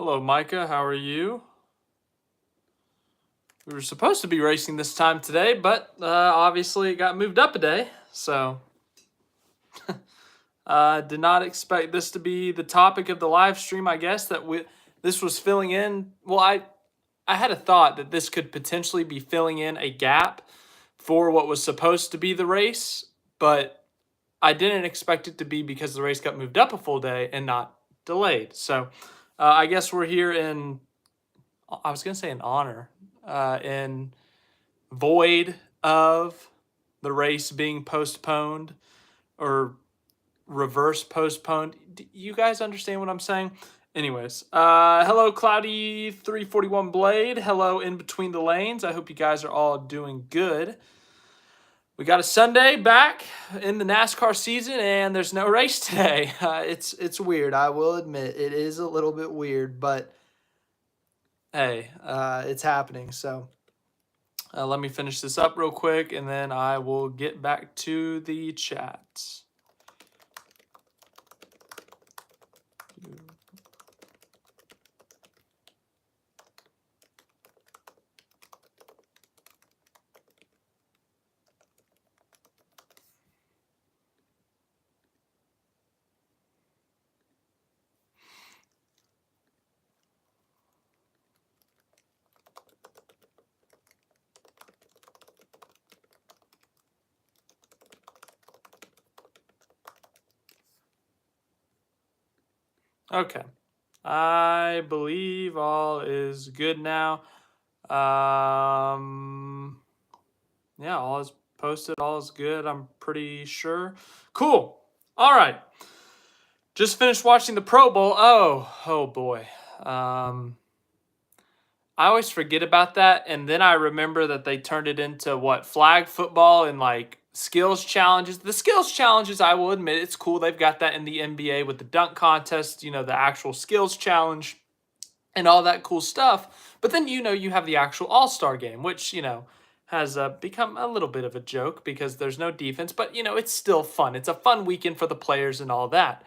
Hello, Micah. How are you? We were supposed to be racing this time today, but obviously it got moved up a day. So did not expect this to be the topic of the live stream. I guess this was filling in. Well, I had a thought that this could potentially be filling in a gap for what was supposed to be the race, but I didn't expect it to be because the race got moved up a full day and not delayed. So I guess we're here in, I was going to say in honor, in void of the race being postponed or reverse postponed. Do you guys understand what I'm saying? Anyways, hello, Cloudy 341 Blade. Hello, In Between the Lanes. I hope you guys are all doing good. We got a Sunday back in the NASCAR season, and there's no race today. It's weird. I will admit it is a little bit weird, but hey, it's happening. So let me finish this up real quick, and then I will get back to the chat. Okay. I believe all is good now. Yeah, all is posted, all is good, I'm pretty sure. Cool. All right. Just finished watching the Pro Bowl. Oh boy. I always forget about that, and then I remember that they turned it into what, flag football and like skills challenges. The skills challenges, I will admit, it's cool. They've got that in the NBA with the dunk contest, the actual skills challenge and all that cool stuff. But then you have the actual All-Star game, which has become a little bit of a joke because there's no defense. But it's still fun. It's a fun weekend for the players and all that.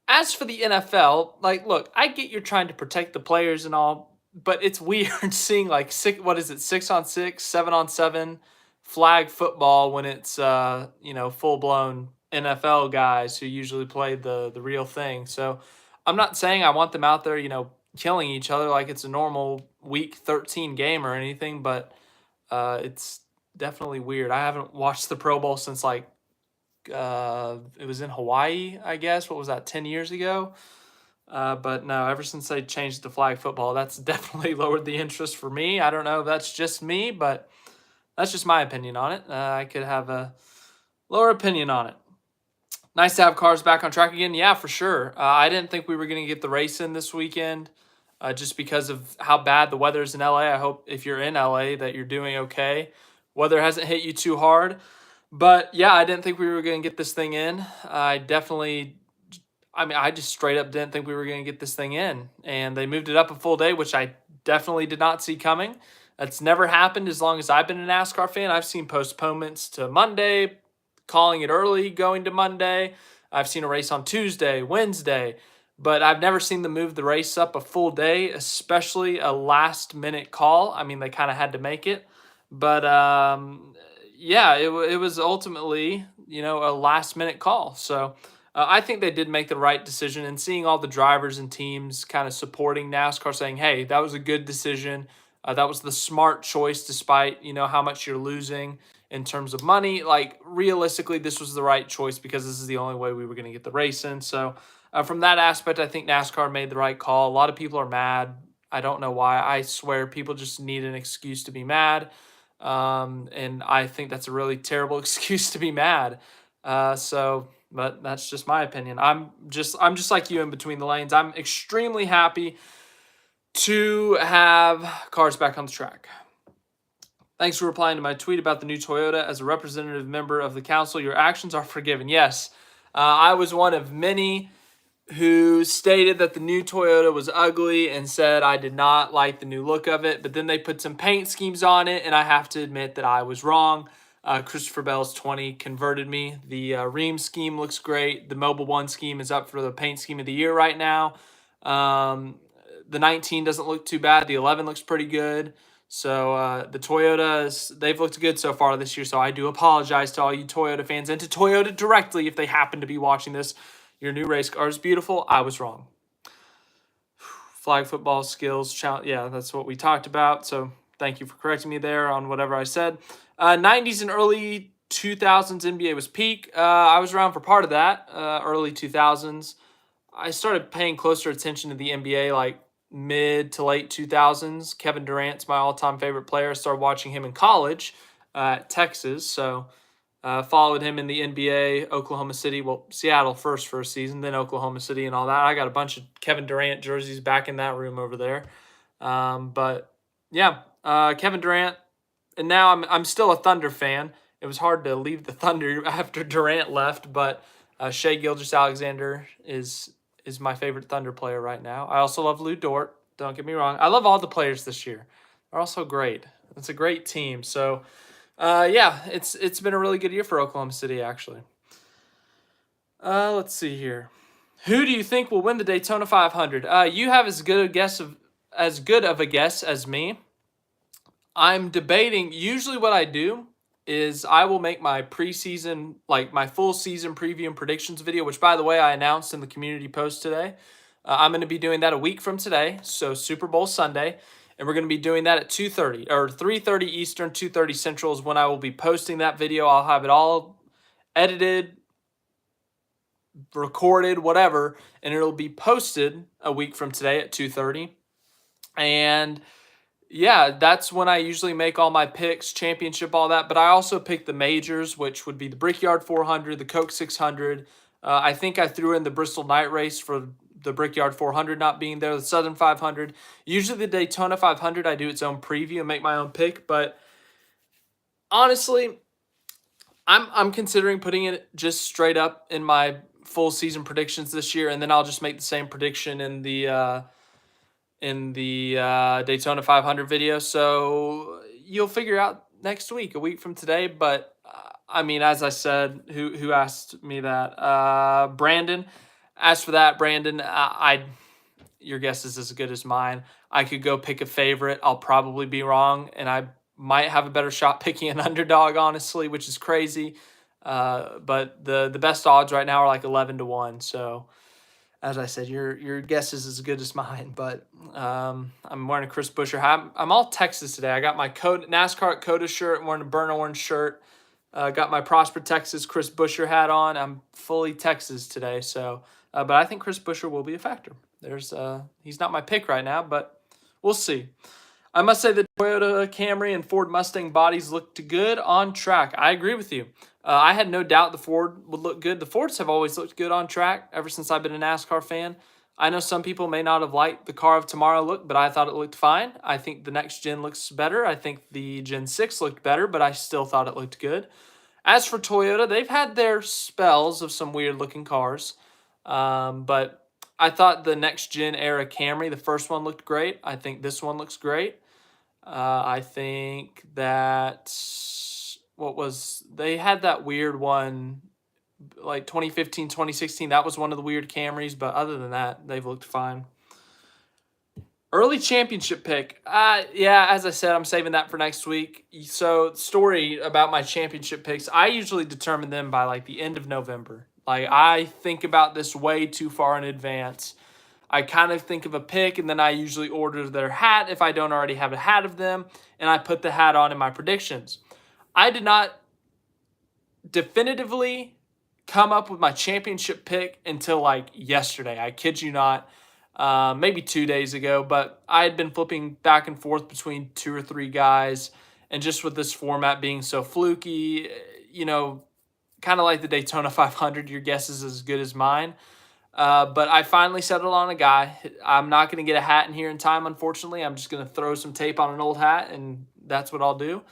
As for the NFL, like, look, I get you're trying to protect the players and all, but it's weird seeing like 6-on-6, 7-on-7 flag football when it's full blown NFL guys who usually play the real thing. So I'm not saying I want them out there, killing each other like it's a normal week 13 game or anything, but it's definitely weird. I haven't watched the Pro Bowl since like it was in Hawaii, I guess. What was that, 10 years ago? But no, ever since they changed to flag football, that's definitely lowered the interest for me. I don't know if that's just me, but that's just my opinion on it. I could have a lower opinion on it. Nice to have cars back on track again. Yeah, for sure. I didn't think we were going to get the race in this weekend just because of how bad the weather is in LA. I hope if you're in LA that you're doing okay. Weather hasn't hit you too hard. But yeah, I didn't think we were going to get this thing in. I just straight up didn't think we were going to get this thing in. And they moved it up a full day, which I definitely did not see coming. That's never happened as long as I've been a NASCAR fan. I've seen postponements to Monday, calling it early, going to Monday. I've seen a race on Tuesday, Wednesday, but I've never seen them move the race up a full day, especially a last-minute call. I mean, they kind of had to make it. But yeah, it was ultimately, a last-minute call. So I think they did make the right decision. And seeing all the drivers and teams kind of supporting NASCAR, saying, hey, that was a good decision. That was the smart choice despite, how much you're losing in terms of money. Like, realistically, this was the right choice because this is the only way we were going to get the race in. So from that aspect, I think NASCAR made the right call. A lot of people are mad. I don't know why. I swear people just need an excuse to be mad. And I think that's a really terrible excuse to be mad. But that's just my opinion. I'm just like you in between the lanes. I'm extremely happy to have cars back on the track. Thanks for replying to my tweet about the new Toyota. As a representative member of the council, your actions are forgiven. Yes, I was one of many who stated that the new Toyota was ugly and said I did not like the new look of it, but then they put some paint schemes on it, and I have to admit that I was wrong. Christopher Bell's 20 converted me. The Ream scheme looks great. The Mobile One scheme is up for the paint scheme of the year right now. the 19 doesn't look too bad. The 11 looks pretty good. So the Toyotas, they've looked good so far this year. So I do apologize to all you Toyota fans and to Toyota directly if they happen to be watching this. Your new race car is beautiful. I was wrong. Flag football skills challenge. Yeah, that's what we talked about. So thank you for correcting me there on whatever I said. 90s and early 2000s NBA was peak. I was around for part of that. Early 2000s. I started paying closer attention to the NBA like mid to late 2000s. Kevin Durant's my all-time favorite player. I started watching him in college at Texas. So followed him in the NBA, Oklahoma City. Well, Seattle first for a season, then Oklahoma City and all that. I got a bunch of Kevin Durant jerseys back in that room over there. But yeah, Kevin Durant. And now I'm still a Thunder fan. It was hard to leave the Thunder after Durant left, but Shai Gilgeous-Alexander is my favorite Thunder player right now. I also love Lou Dort. Don't get me wrong. I love all the players this year. They're also great. It's a great team. So, yeah, it's been a really good year for Oklahoma City, actually. Let's see here. Who do you think will win the Daytona 500? You have as good of a guess as me. I'm debating. Usually what I do is I will make my preseason, like my full season preview and predictions video, which, by the way, I announced in the community post today. I'm going to be doing that a week from today, so Super Bowl Sunday, and we're going to be doing that at 2:30 or 3:30 Eastern, 2:30 Central is when I will be posting that video. I'll have it all edited, recorded, whatever, and it'll be posted a week from today at 2:30. And yeah, that's when I usually make all my picks, championship, all that. But I also pick the majors, which would be the Brickyard 400, the Coke 600. I think I threw in the Bristol Night Race for the Brickyard 400 not being there, the Southern 500. Usually the Daytona 500, I do its own preview and make my own pick. But honestly, I'm considering putting it just straight up in my full season predictions this year, and then I'll just make the same prediction in the Daytona 500 video. So you'll figure out next week, a week from today. But I mean, as I said, who asked me that? Brandon. As for that, Brandon, your guess is as good as mine. I could go pick a favorite. I'll probably be wrong, and I might have a better shot picking an underdog, honestly, which is crazy. But the best odds right now are like 11-1. So, as I said, your guess is as good as mine. But I'm wearing a Chris Buescher hat. I'm all Texas today. I got my NASCAR Coda shirt. I'm wearing a burnt orange shirt. Got my Prosper, Texas Chris Buescher hat on. I'm fully Texas today. So, but I think Chris Buescher will be a factor. He's not my pick right now, but we'll see. I must say the Toyota Camry and Ford Mustang bodies looked good on track. I agree with you. I had no doubt the Ford would look good. The Fords have always looked good on track ever since I've been a NASCAR fan. I know some people may not have liked the car of tomorrow look, but I thought it looked fine. I think the next gen looks better. I think the Gen 6 looked better, but I still thought it looked good. As for Toyota, they've had their spells of some weird-looking cars, but I thought the next gen era Camry, the first one looked great. I think this one looks great. I think that they had that weird one like 2015, 2016. That was one of the weird Camrys, but other than that, they've looked fine. Early championship pick. Yeah, as I said, I'm saving that for next week. So, story about my championship picks. I usually determine them by like the end of November. Like, I think about this way too far in advance. I kind of think of a pick, and then I usually order their hat if I don't already have a hat of them, and I put the hat on in my predictions. I did not definitively come up with my championship pick until like yesterday. I kid you not. Maybe 2 days ago, but I had been flipping back and forth between 2 or 3 guys, and just with this format being so fluky, kind of like the Daytona 500, your guess is as good as mine. But I finally settled on a guy. I'm not going to get a hat in here in time, unfortunately. I'm just going to throw some tape on an old hat, and that's what I'll do.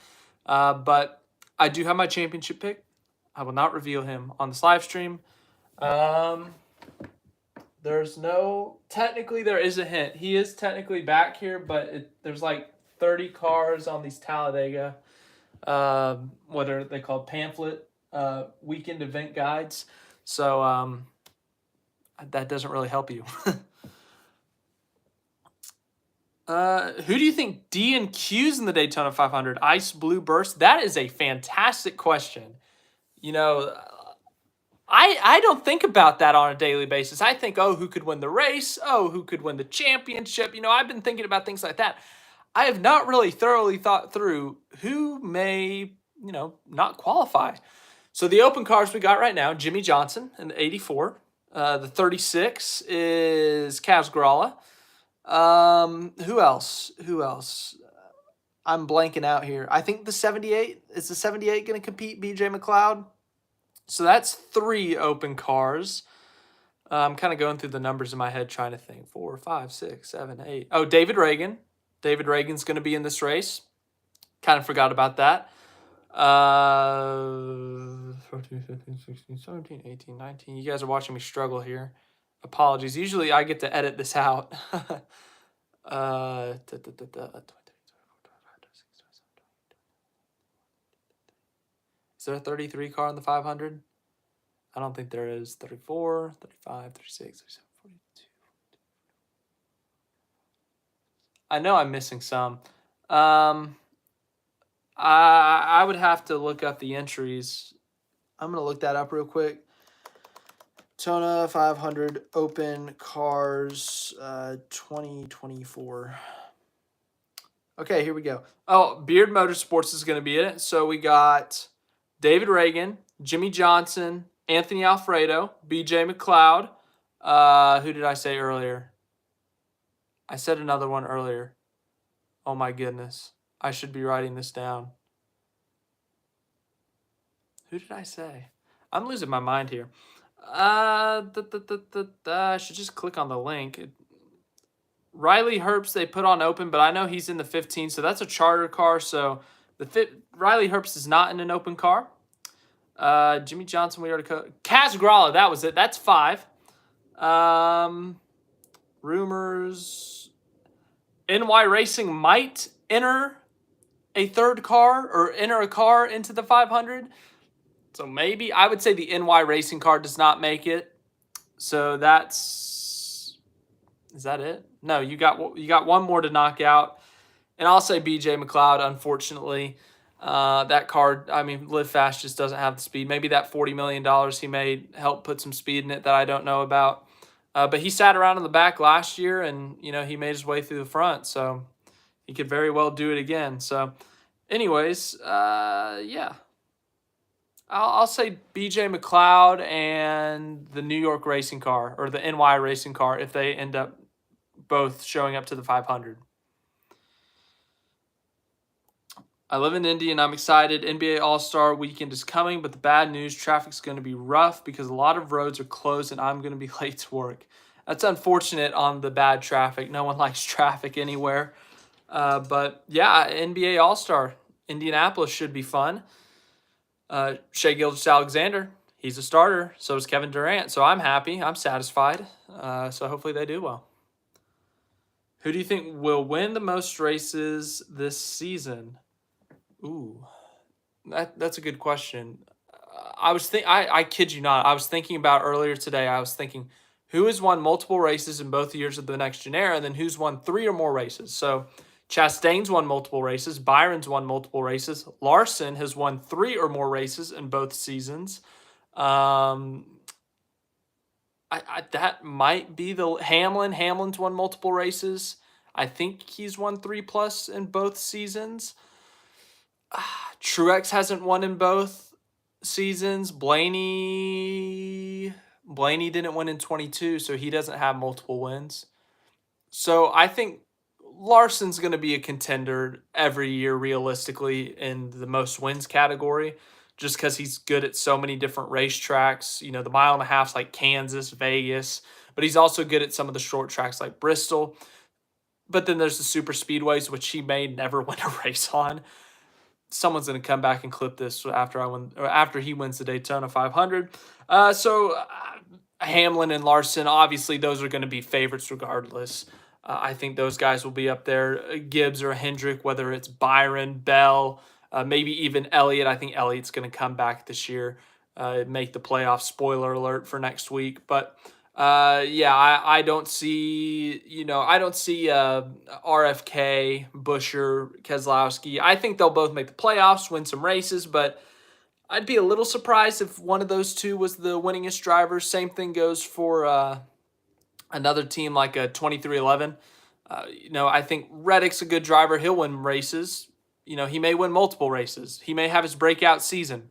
But I do have my championship pick. I will not reveal him on this live stream. Technically there is a hint. He is technically back here, but there's like 30 cars on these Talladega, what are they called, pamphlet, weekend event guides. So that doesn't really help you. Who do you think D and Q's in the Daytona 500? Ice Blue Burst? That is a fantastic question. You know, I don't think about that on a daily basis. I think, oh, who could win the race? Oh, who could win the championship? I've been thinking about things like that. I have not really thoroughly thought through who may, not qualify. So the open cars we got right now, Jimmy Johnson in the 84. The 36 is Kaz Gralla. Who else? I'm blanking out here. I think the 78, is the 78 going to compete, BJ McLeod? So that's 3 open cars. I'm kind of going through the numbers in my head trying to think. 4, 5, 6, 7, 8. Oh, David Reagan. David Reagan's going to be in this race. Kind of forgot about that. 14, 15, 16, 17, 18, 19. You guys are watching me struggle here. Apologies. Usually I get to edit this out. Is there a 33 car in the 500? I don't think there is. 34, 35, 36, 37, 42. I know I'm missing some. I would have to look up the entries. I'm going to look that up real quick. Daytona 500 open cars 2024. Okay, here we go. Oh, Beard Motorsports is going to be in it. So we got David Reagan, Jimmy Johnson, Anthony Alfredo, BJ McLeod. Who did I say earlier? I said another one earlier. Oh my goodness. I should be writing this down. Who did I say? I'm losing my mind here. I should just click on the link. Riley Herbst they put on open, but I know he's in the 15, so that's a charter car. So Riley Herbst is not in an open car. Jimmy Johnson, we already Kaz Gralla, that was it. That's 5. Rumors. NY Racing might enter a third car or enter a car into the 500. So maybe I would say the NY Racing car does not make it. So is that it? No, you got one more to knock out. And I'll say BJ McLeod, unfortunately. That car, Live Fast just doesn't have the speed. Maybe that $40 million he made helped put some speed in it that I don't know about. But he sat around in the back last year and, he made his way through the front. So he could very well do it again. So anyways, yeah. I'll say BJ McLeod and the New York racing car or the NY racing car if they end up both showing up to the 500. I live in Indy and I'm excited. NBA All-Star Weekend is coming, but the bad news, traffic's going to be rough because a lot of roads are closed and I'm going to be late to work. That's unfortunate on the bad traffic. No one likes traffic anywhere. But yeah, NBA All-Star. Indianapolis should be fun. Shai Gilgeous-Alexander, he's a starter. So is Kevin Durant. So I'm happy. I'm satisfied. So hopefully they do well. Who do you think will win the most races this season? Ooh, that's a good question. I kid you not. I was thinking about earlier today. I was thinking, who has won multiple races in both years of the next gen era, and then who's won 3 or more races? So Chastain's won multiple races. Byron's won multiple races. Larson has won 3 or more races in both seasons. That might be the Hamlin. Hamlin's won multiple races. I think he's won 3+ in both seasons. Truex hasn't won in both seasons. Blaney didn't win in 22, so he doesn't have multiple wins. So I think Larson's going to be a contender every year, realistically, in the most wins category, just because he's good at so many different racetracks. The 1.5 miles like Kansas, Vegas, but he's also good at some of the short tracks like Bristol. But then there's the super speedways, which he may never win a race on. Someone's going to come back and clip this after he wins the Daytona 500. Hamlin and Larson, obviously, those are going to be favorites regardless. I think those guys will be up there. Gibbs or Hendrick, whether it's Byron, Bell, maybe even Elliott. I think Elliott's going to come back this year, make the playoffs. Spoiler alert for next week. But Yeah, I don't see, I don't see RFK, Busher, Keselowski. I think they'll both make the playoffs, win some races, but I'd be a little surprised if one of those two was the winningest driver. Same thing goes for another team like a 2311. I think Reddick's a good driver. He'll win races. He may win multiple races. He may have his breakout season,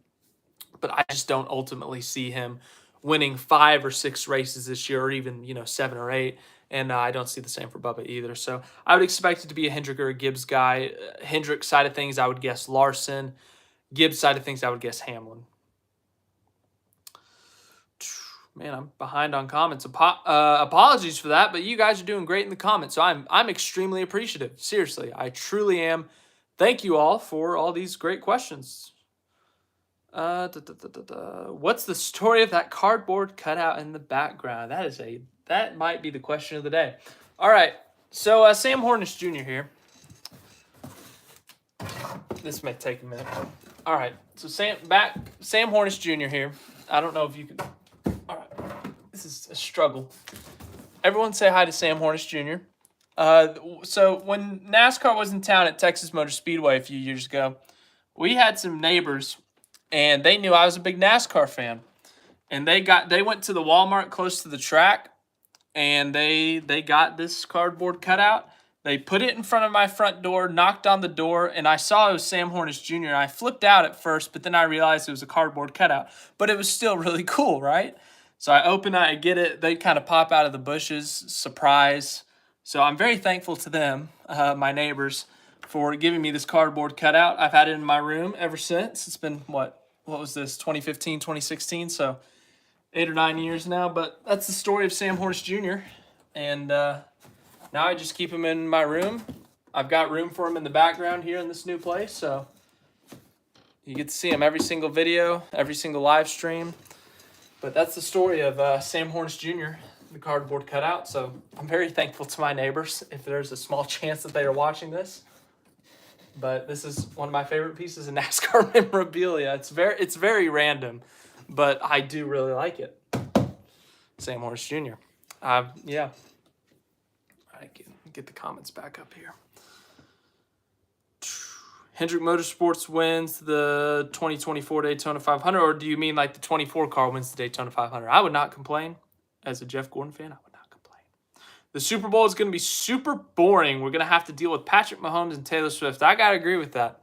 but I just don't ultimately see him winning 5 or 6 races this year, or even 7 or 8. And I don't see the same for Bubba either. So I would expect it to be a Hendrick or a Gibbs guy. Hendrick side of things, I would guess Larson. Gibbs side of things, I would guess Hamlin. Man, I'm behind on comments. Apologies for that, but you guys are doing great in the comments, so I'm extremely appreciative. Seriously, I truly am. Thank you all for all these great questions. What's the story of that cardboard cutout in the background? That might be the question of the day. All right, so Sam Hornish Jr. here. This may take a minute. All right, so Sam Hornish Jr. here. I don't know if you can. All right, this is a struggle. Everyone say hi to Sam Hornish Jr. So when NASCAR was in town at Texas Motor Speedway a few years ago, we had some neighbors, and they knew I was a big NASCAR fan. And they went to the Walmart close to the track, and they got this cardboard cutout. They put it in front of my front door, knocked on the door, and I saw it was Sam Hornish Jr. And I flipped out at first, but then I realized it was a cardboard cutout. But it was still really cool, right? So I open it, I get it. They kind of pop out of the bushes, surprise. So I'm very thankful to them, my neighbors, for giving me this cardboard cutout. I've had it in my room ever since. It's been, what was this, 2015, 2016? So 8 or 9 years now. But that's the story of Sam Hornish Jr. And now I just keep him in my room. I've got room for him in the background here in this new place. So you get to see him every single video, every single live stream. But that's the story of Sam Hornish Jr., the cardboard cutout. So I'm very thankful to my neighbors if there's a small chance that they are watching this. But this is one of my favorite pieces of NASCAR memorabilia. It's very random, but I do really like it. Sam Hornish Jr. Yeah. I can get the comments back up here. Hendrick Motorsports wins the 2024 Daytona 500, or do you mean like the 24 car wins the Daytona 500? I would not complain. As a Jeff Gordon fan, I would not complain. The Super Bowl is going to be super boring. We're going to have to deal with Patrick Mahomes and Taylor Swift. I got to agree with that.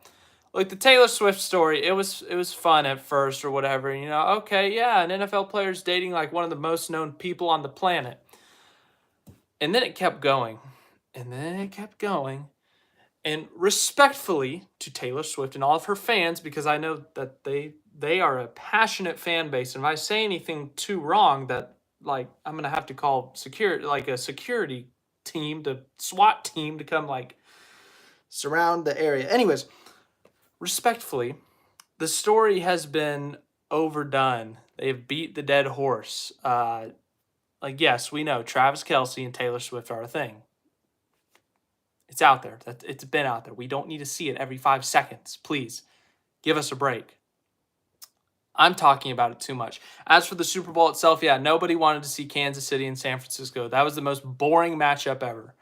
Like the Taylor Swift story, it was fun at first or whatever. Okay, yeah, an NFL player is dating like one of the most known people on the planet. And then it kept going. And respectfully to Taylor Swift and all of her fans, because I know that they are a passionate fan base. And if I say anything too wrong, that like I'm going to have to call a security team, the SWAT team to come like surround the area. Anyways, respectfully, the story has been overdone. They've beat the dead horse. Yes, we know Travis Kelce and Taylor Swift are a thing. It's out there. It's been out there. We don't need to see it every 5 seconds. Please, give us a break. I'm talking about it too much. As for the Super Bowl itself, yeah, nobody wanted to see Kansas City and San Francisco. That was the most boring matchup ever.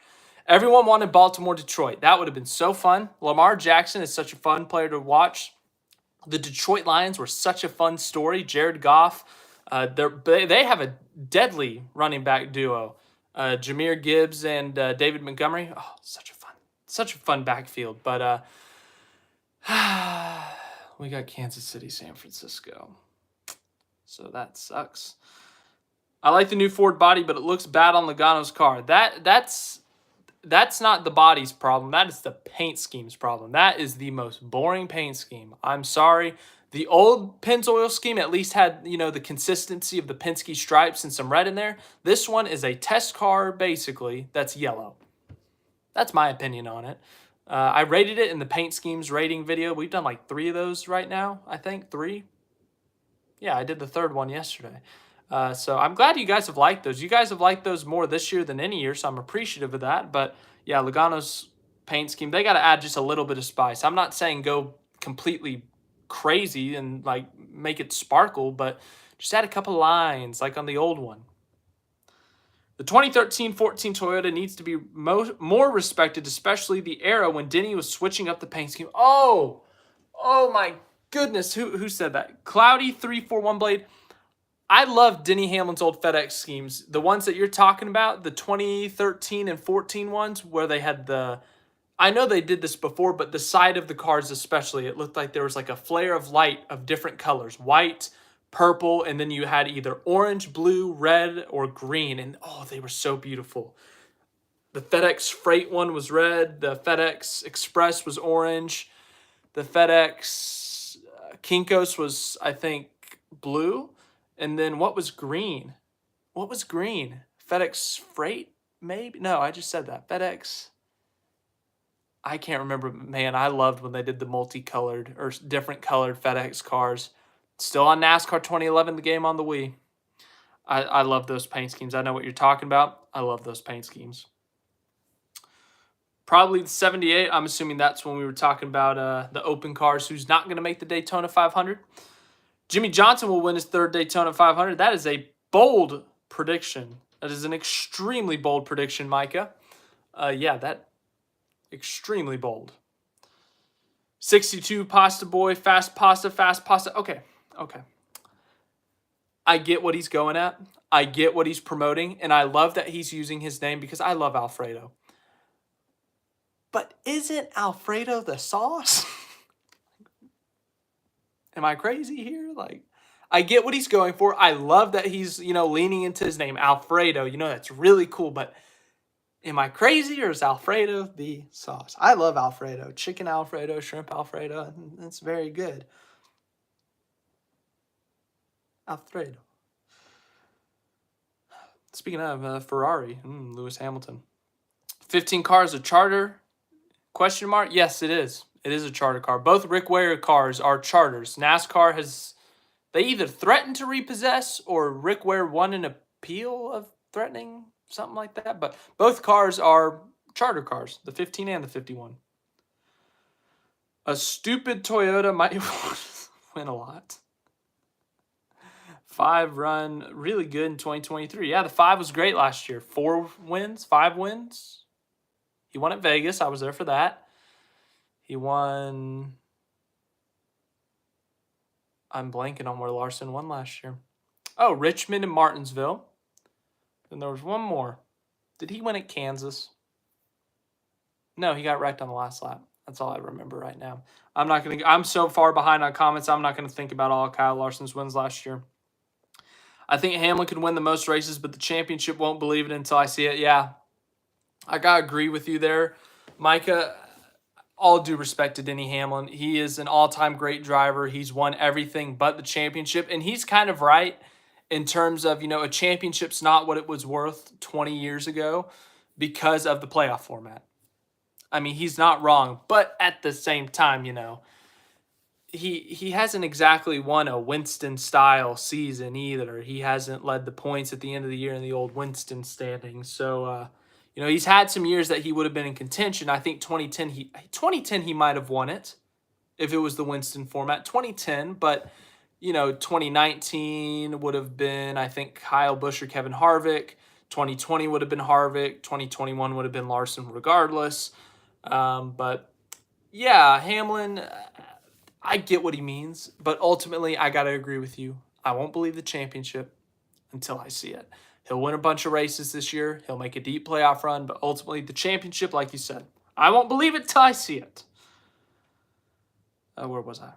Everyone wanted Baltimore-Detroit. That would have been so fun. Lamar Jackson is such a fun player to watch. The Detroit Lions were such a fun story. Jared Goff, they have a deadly running back duo. Jahmyr Gibbs and David Montgomery. Oh, such a fun backfield. But we got Kansas City, San Francisco. So that sucks. I like the new Ford body, but it looks bad on Logano's car. That's not the body's problem. That is the paint scheme's problem. That is the most boring paint scheme. I'm sorry. The old Pennzoil scheme at least had, the consistency of the Penske stripes and some red in there. This one is a test car, basically, that's yellow. That's my opinion on it. I rated it in the paint schemes rating video. We've done like 3 of those right now, I think. 3? Yeah, I did the 3rd one yesterday. So I'm glad you guys have liked those. You guys have liked those more this year than any year, so I'm appreciative of that. But yeah, Logano's paint scheme, they got to add just a little bit of spice. I'm not saying go completely crazy and make it sparkle, but just add a couple lines like on the old one. The 2013-14 Toyota needs to be more respected, especially the era when Denny was switching up the paint scheme. Oh my goodness. Who said that? Cloudy 341 Blade. I love Denny Hamlin's old FedEx schemes. The ones that you're talking about, the 2013 and 14 ones where they had I know they did this before, but the side of the cars especially, it looked like there was like a flare of light of different colors. White, purple, and then you had either orange, blue, red, or green. And oh, they were so beautiful. The FedEx Freight one was red. The FedEx Express was orange. The FedEx Kinko's was, I think, blue. And then what was green? What was green? FedEx Freight, maybe? No, I just said that. FedEx. I can't remember. Man, I loved when they did the multicolored or different colored FedEx cars. Still on NASCAR 2011, the game on the Wii. I love those paint schemes. I know what you're talking about. I love those paint schemes. Probably the 78. I'm assuming that's when we were talking about the open cars. Who's not going to make the Daytona 500? Jimmy Johnson will win his third Daytona 500. That is a bold prediction. That is an extremely bold prediction, Micah. Yeah, that extremely bold. 62 Pasta Boy, fast pasta. Okay. I get what he's going at. I get what he's promoting, and I love that he's using his name because I love Alfredo. But isn't Alfredo the sauce? Am I crazy here? Like, I get what he's going for. I love that he's, leaning into his name, Alfredo. That's really cool, but am I crazy or is Alfredo the sauce? I love Alfredo. Chicken Alfredo, shrimp Alfredo. It's very good. Alfredo. Speaking of Ferrari, Lewis Hamilton. 15 cars a charter? Question mark? Yes, it is. It is a charter car. Both Rick Ware cars are charters. NASCAR they either threatened to repossess or Rick Ware won an appeal of threatening, something like that. But both cars are charter cars, the 15 and the 51. A stupid Toyota might win a lot. 5 run really good in 2023. Yeah, the 5 was great last year. 4 wins, 5 wins. He won at Vegas. I was there for that. He won. I'm blanking on where Larson won last year. Oh, Richmond and Martinsville. Then there was one more. Did he win at Kansas? No, he got wrecked on the last lap. That's all I remember right now. I'm so far behind on comments, I'm not going to think about all Kyle Larson's wins last year. I think Hamlin could win the most races, but the championship won't believe it until I see it. Yeah, I got to agree with you there, Micah. All due respect to Denny Hamlin. He is an all-time great driver. He's won everything but the championship, and he's kind of right in terms of, a championship's not what it was worth 20 years ago because of the playoff format. I mean, he's not wrong, but at the same time, he hasn't exactly won a Winston-style season either. He hasn't led the points at the end of the year in the old Winston standings. So, he's had some years that he would have been in contention. I think 2010 he might have won it if it was the Winston format. 2010, but 2019 would have been, I think, Kyle Busch or Kevin Harvick. 2020 would have been Harvick. 2021 would have been Larson regardless. But yeah, Hamlin, I get what he means, but ultimately I got to agree with you. I won't believe the championship until I see it. He'll win a bunch of races this year. He'll make a deep playoff run, but ultimately the championship, like you said, I won't believe it till I see it. Where was I?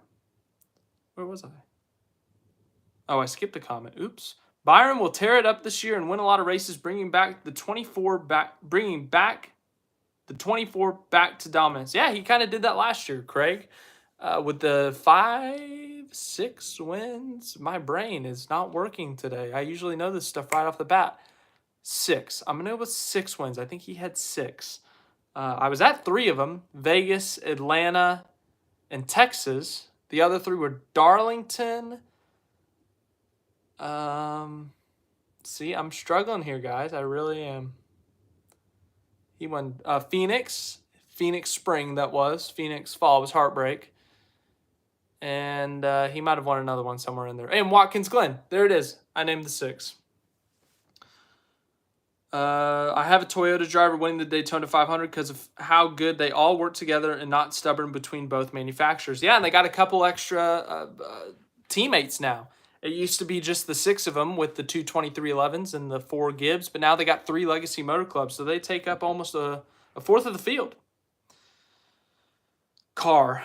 Oh, I skipped a comment. Oops. Byron will tear it up this year and win a lot of races, bringing the 24 back to dominance. Yeah, he kind of did that last year, Craig. With the 5-6 wins, my brain is not working today. I usually know this stuff right off the bat. 6. I'm going to go with 6 wins. I think he had 6. I was at 3 of them. Vegas, Atlanta, and Texas. The other 3 were Darlington. See, I'm struggling here, guys. I really am. He won Phoenix Spring, that was. Phoenix Fall was Heartbreak. And he might have won another one somewhere in there. And Watkins Glen. There it is. I named the 6. I have a Toyota driver winning the Daytona 500 because of how good they all work together and not stubborn between both manufacturers. Yeah, and they got a couple extra teammates now. It used to be just the 6 of them with the two 2311s and the 4 Gibbs, but now they got 3 Legacy Motor Clubs, so they take up almost a fourth of the field. Car.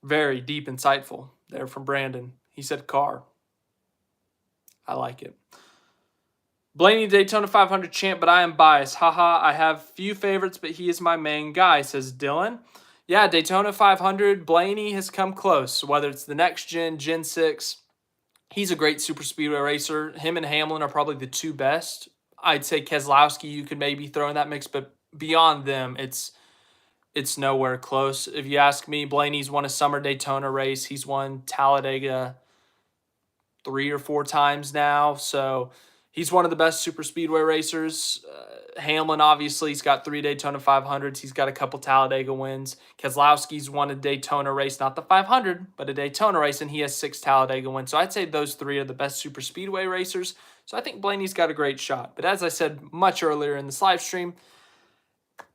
Very deep, insightful there from Brandon. He said car. I like it. Blaney Daytona 500 champ, but I am biased. Haha, I have few favorites, but he is my main guy, says Dylan. Yeah, Daytona 500, Blaney has come close, whether it's the next gen, Gen 6. He's a great super speedway racer. Him and Hamlin are probably the 2 best. I'd say Keselowski you could maybe throw in that mix, but beyond them, it's nowhere close. If you ask me, Blaney's won a summer Daytona race. He's won Talladega 3 or 4 times now, so he's one of the best super speedway racers. Hamlin, obviously, he's got 3 Daytona 500s. He's got a couple Talladega wins. Keselowski's won a Daytona race, not the 500, but a Daytona race, and he has 6 Talladega wins. So I'd say those 3 are the best super speedway racers. So I think Blaney's got a great shot. But as I said much earlier in this live stream,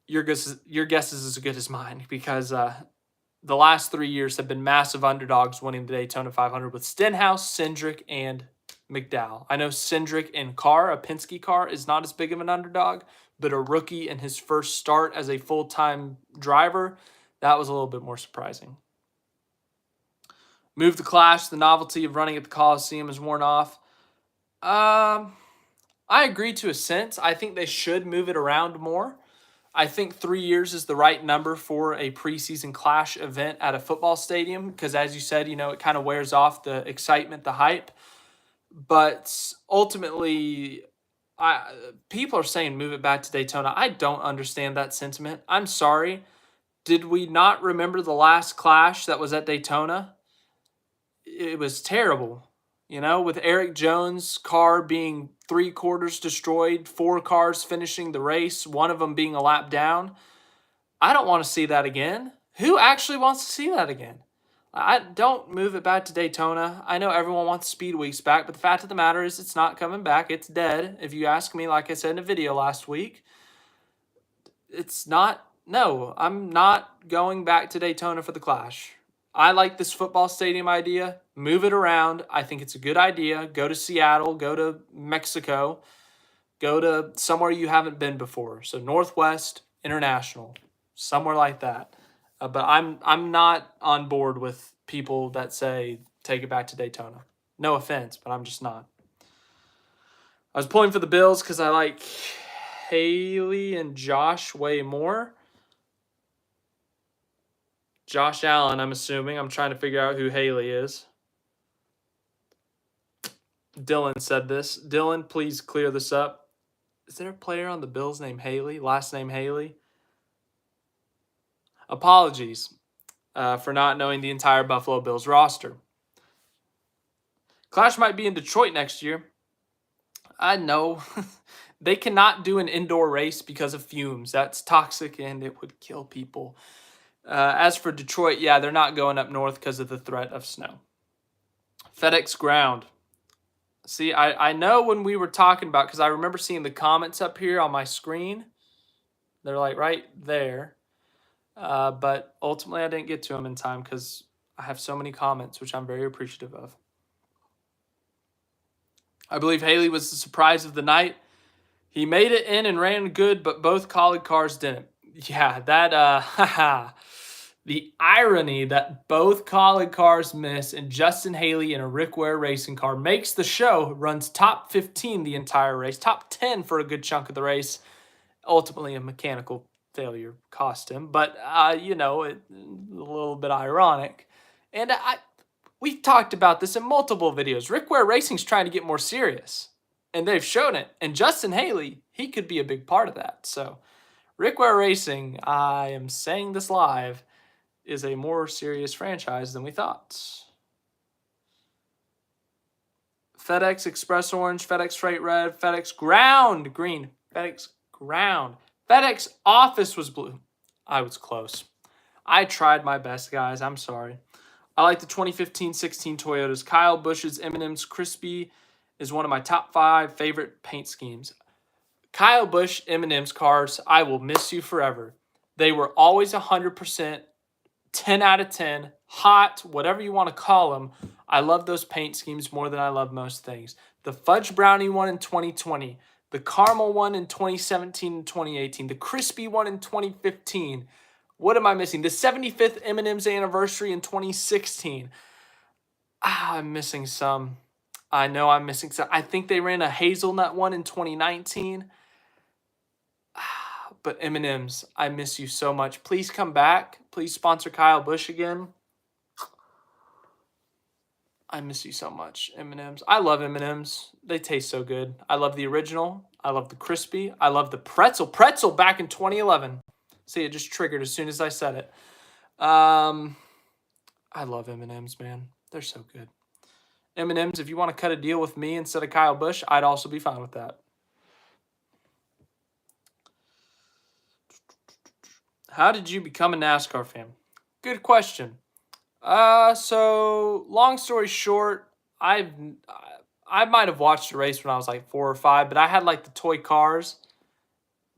your guess is as good as mine, because the last 3 years have been massive underdogs winning the Daytona 500 with Stenhouse, Cindric, and McDowell. I know Cindric in car, a Penske car, is not as big of an underdog, but a rookie in his first start as a full-time driver, that was a little bit more surprising. Move the Clash, the novelty of running at the Coliseum is worn off. I agree to a sense. I think they should move it around more. I think 3 years is the right number for a preseason Clash event at a football stadium because, as you said, it kind of wears off the excitement, the hype. But ultimately, people are saying move it back to Daytona. I don't understand that sentiment. I'm sorry. Did we not remember the last Clash that was at Daytona? It was terrible. With Eric Jones' car being 3/4 destroyed, 4 cars finishing the race, one of them being a lap down. I don't want to see that again. Who actually wants to see that again? I don't move it back to Daytona. I know everyone wants Speed Weeks back, but the fact of the matter is it's not coming back. It's dead. If you ask me, like I said in a video last week, it's not. No, I'm not going back to Daytona for the Clash. I like this football stadium idea. Move it around. I think it's a good idea. Go to Seattle. Go to Mexico. Go to somewhere you haven't been before. So Northwest International, somewhere like that. But I'm not on board with people that say take it back to Daytona. No offense, but I'm just not. I was pulling for the Bills because I like Haley and Josh way more. Josh Allen, I'm assuming. I'm trying to figure out who Haley is. Dylan said this. Dylan, please clear this up. Is there a player on the Bills named Haley? Last name Haley? Apologies for not knowing the entire Buffalo Bills roster. Clash might be in Detroit next year. I know. They cannot do an indoor race because of fumes. That's toxic and it would kill people. As for Detroit, yeah, they're not going up north because of the threat of snow. FedEx Ground. See, I know when we were talking about, because I remember seeing the comments up here on my screen. They're like right there. But ultimately, I didn't get to them in time because I have so many comments, which I'm very appreciative of. I believe Haley was the surprise of the night. He made it in and ran good, but both Colleague cars didn't. Yeah, that, the irony that both Colleague cars miss and Justin Haley in a Rick Ware racing car makes the show, runs top 15 the entire race, top 10 for a good chunk of the race. Ultimately, a mechanical failure cost him, but, a little bit ironic. And we've talked about this in multiple videos. Rick Ware Racing's trying to get more serious, and they've shown it. And Justin Haley, he could be a big part of that. So Rick Ware Racing, I am saying this live, is a more serious franchise than we thought. FedEx Express Orange, FedEx Freight Red, FedEx Ground Green, FedEx Ground. FedEx Office was blue. I was close. I tried my best, guys. I'm sorry. I like the 2015-16 Toyotas. Kyle Busch's M&M's Crispy is one of my top 5 favorite paint schemes. Kyle Busch M&M's cars, I will miss you forever. They were always 100%, 10 out of 10, hot, whatever you want to call them. I love those paint schemes more than I love most things. The fudge brownie one in 2020, the caramel one in 2017 and 2018, the crispy one in 2015. What am I missing? The 75th M&M's anniversary in 2016. I'm missing some. I know I'm missing some. I think they ran a hazelnut one in 2019. But M&M's, I miss you so much. Please come back. Please sponsor Kyle Busch again. I miss you so much, M&M's. I love M&M's. They taste so good. I love the original. I love the crispy. I love the pretzel. Pretzel back in 2011. See, it just triggered as soon as I said it. I love M&M's, man. They're so good. M&M's, if you want to cut a deal with me instead of Kyle Busch, I'd also be fine with that. How did you become a NASCAR fan? Good question. So long story short, I might have watched a race when I was like 4 or 5, but I had like the toy cars.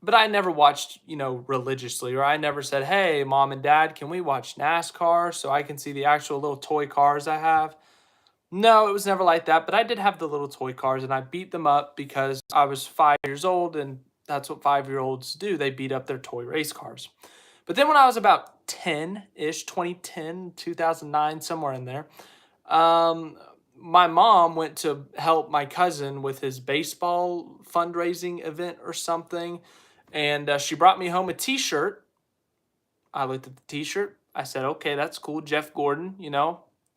But I never watched, religiously, or I never said, "Hey, mom and dad, can we watch NASCAR so I can see the actual little toy cars I have?" No, it was never like that, but I did have the little toy cars and I beat them up because I was 5 years old and that's what 5-year-olds do. They beat up their toy race cars. But then when I was about 10-ish, 2010, 2009, somewhere in there, my mom went to help my cousin with his baseball fundraising event or something. And she brought me home a t-shirt. I looked at the t-shirt. I said, okay, that's cool. Jeff Gordon,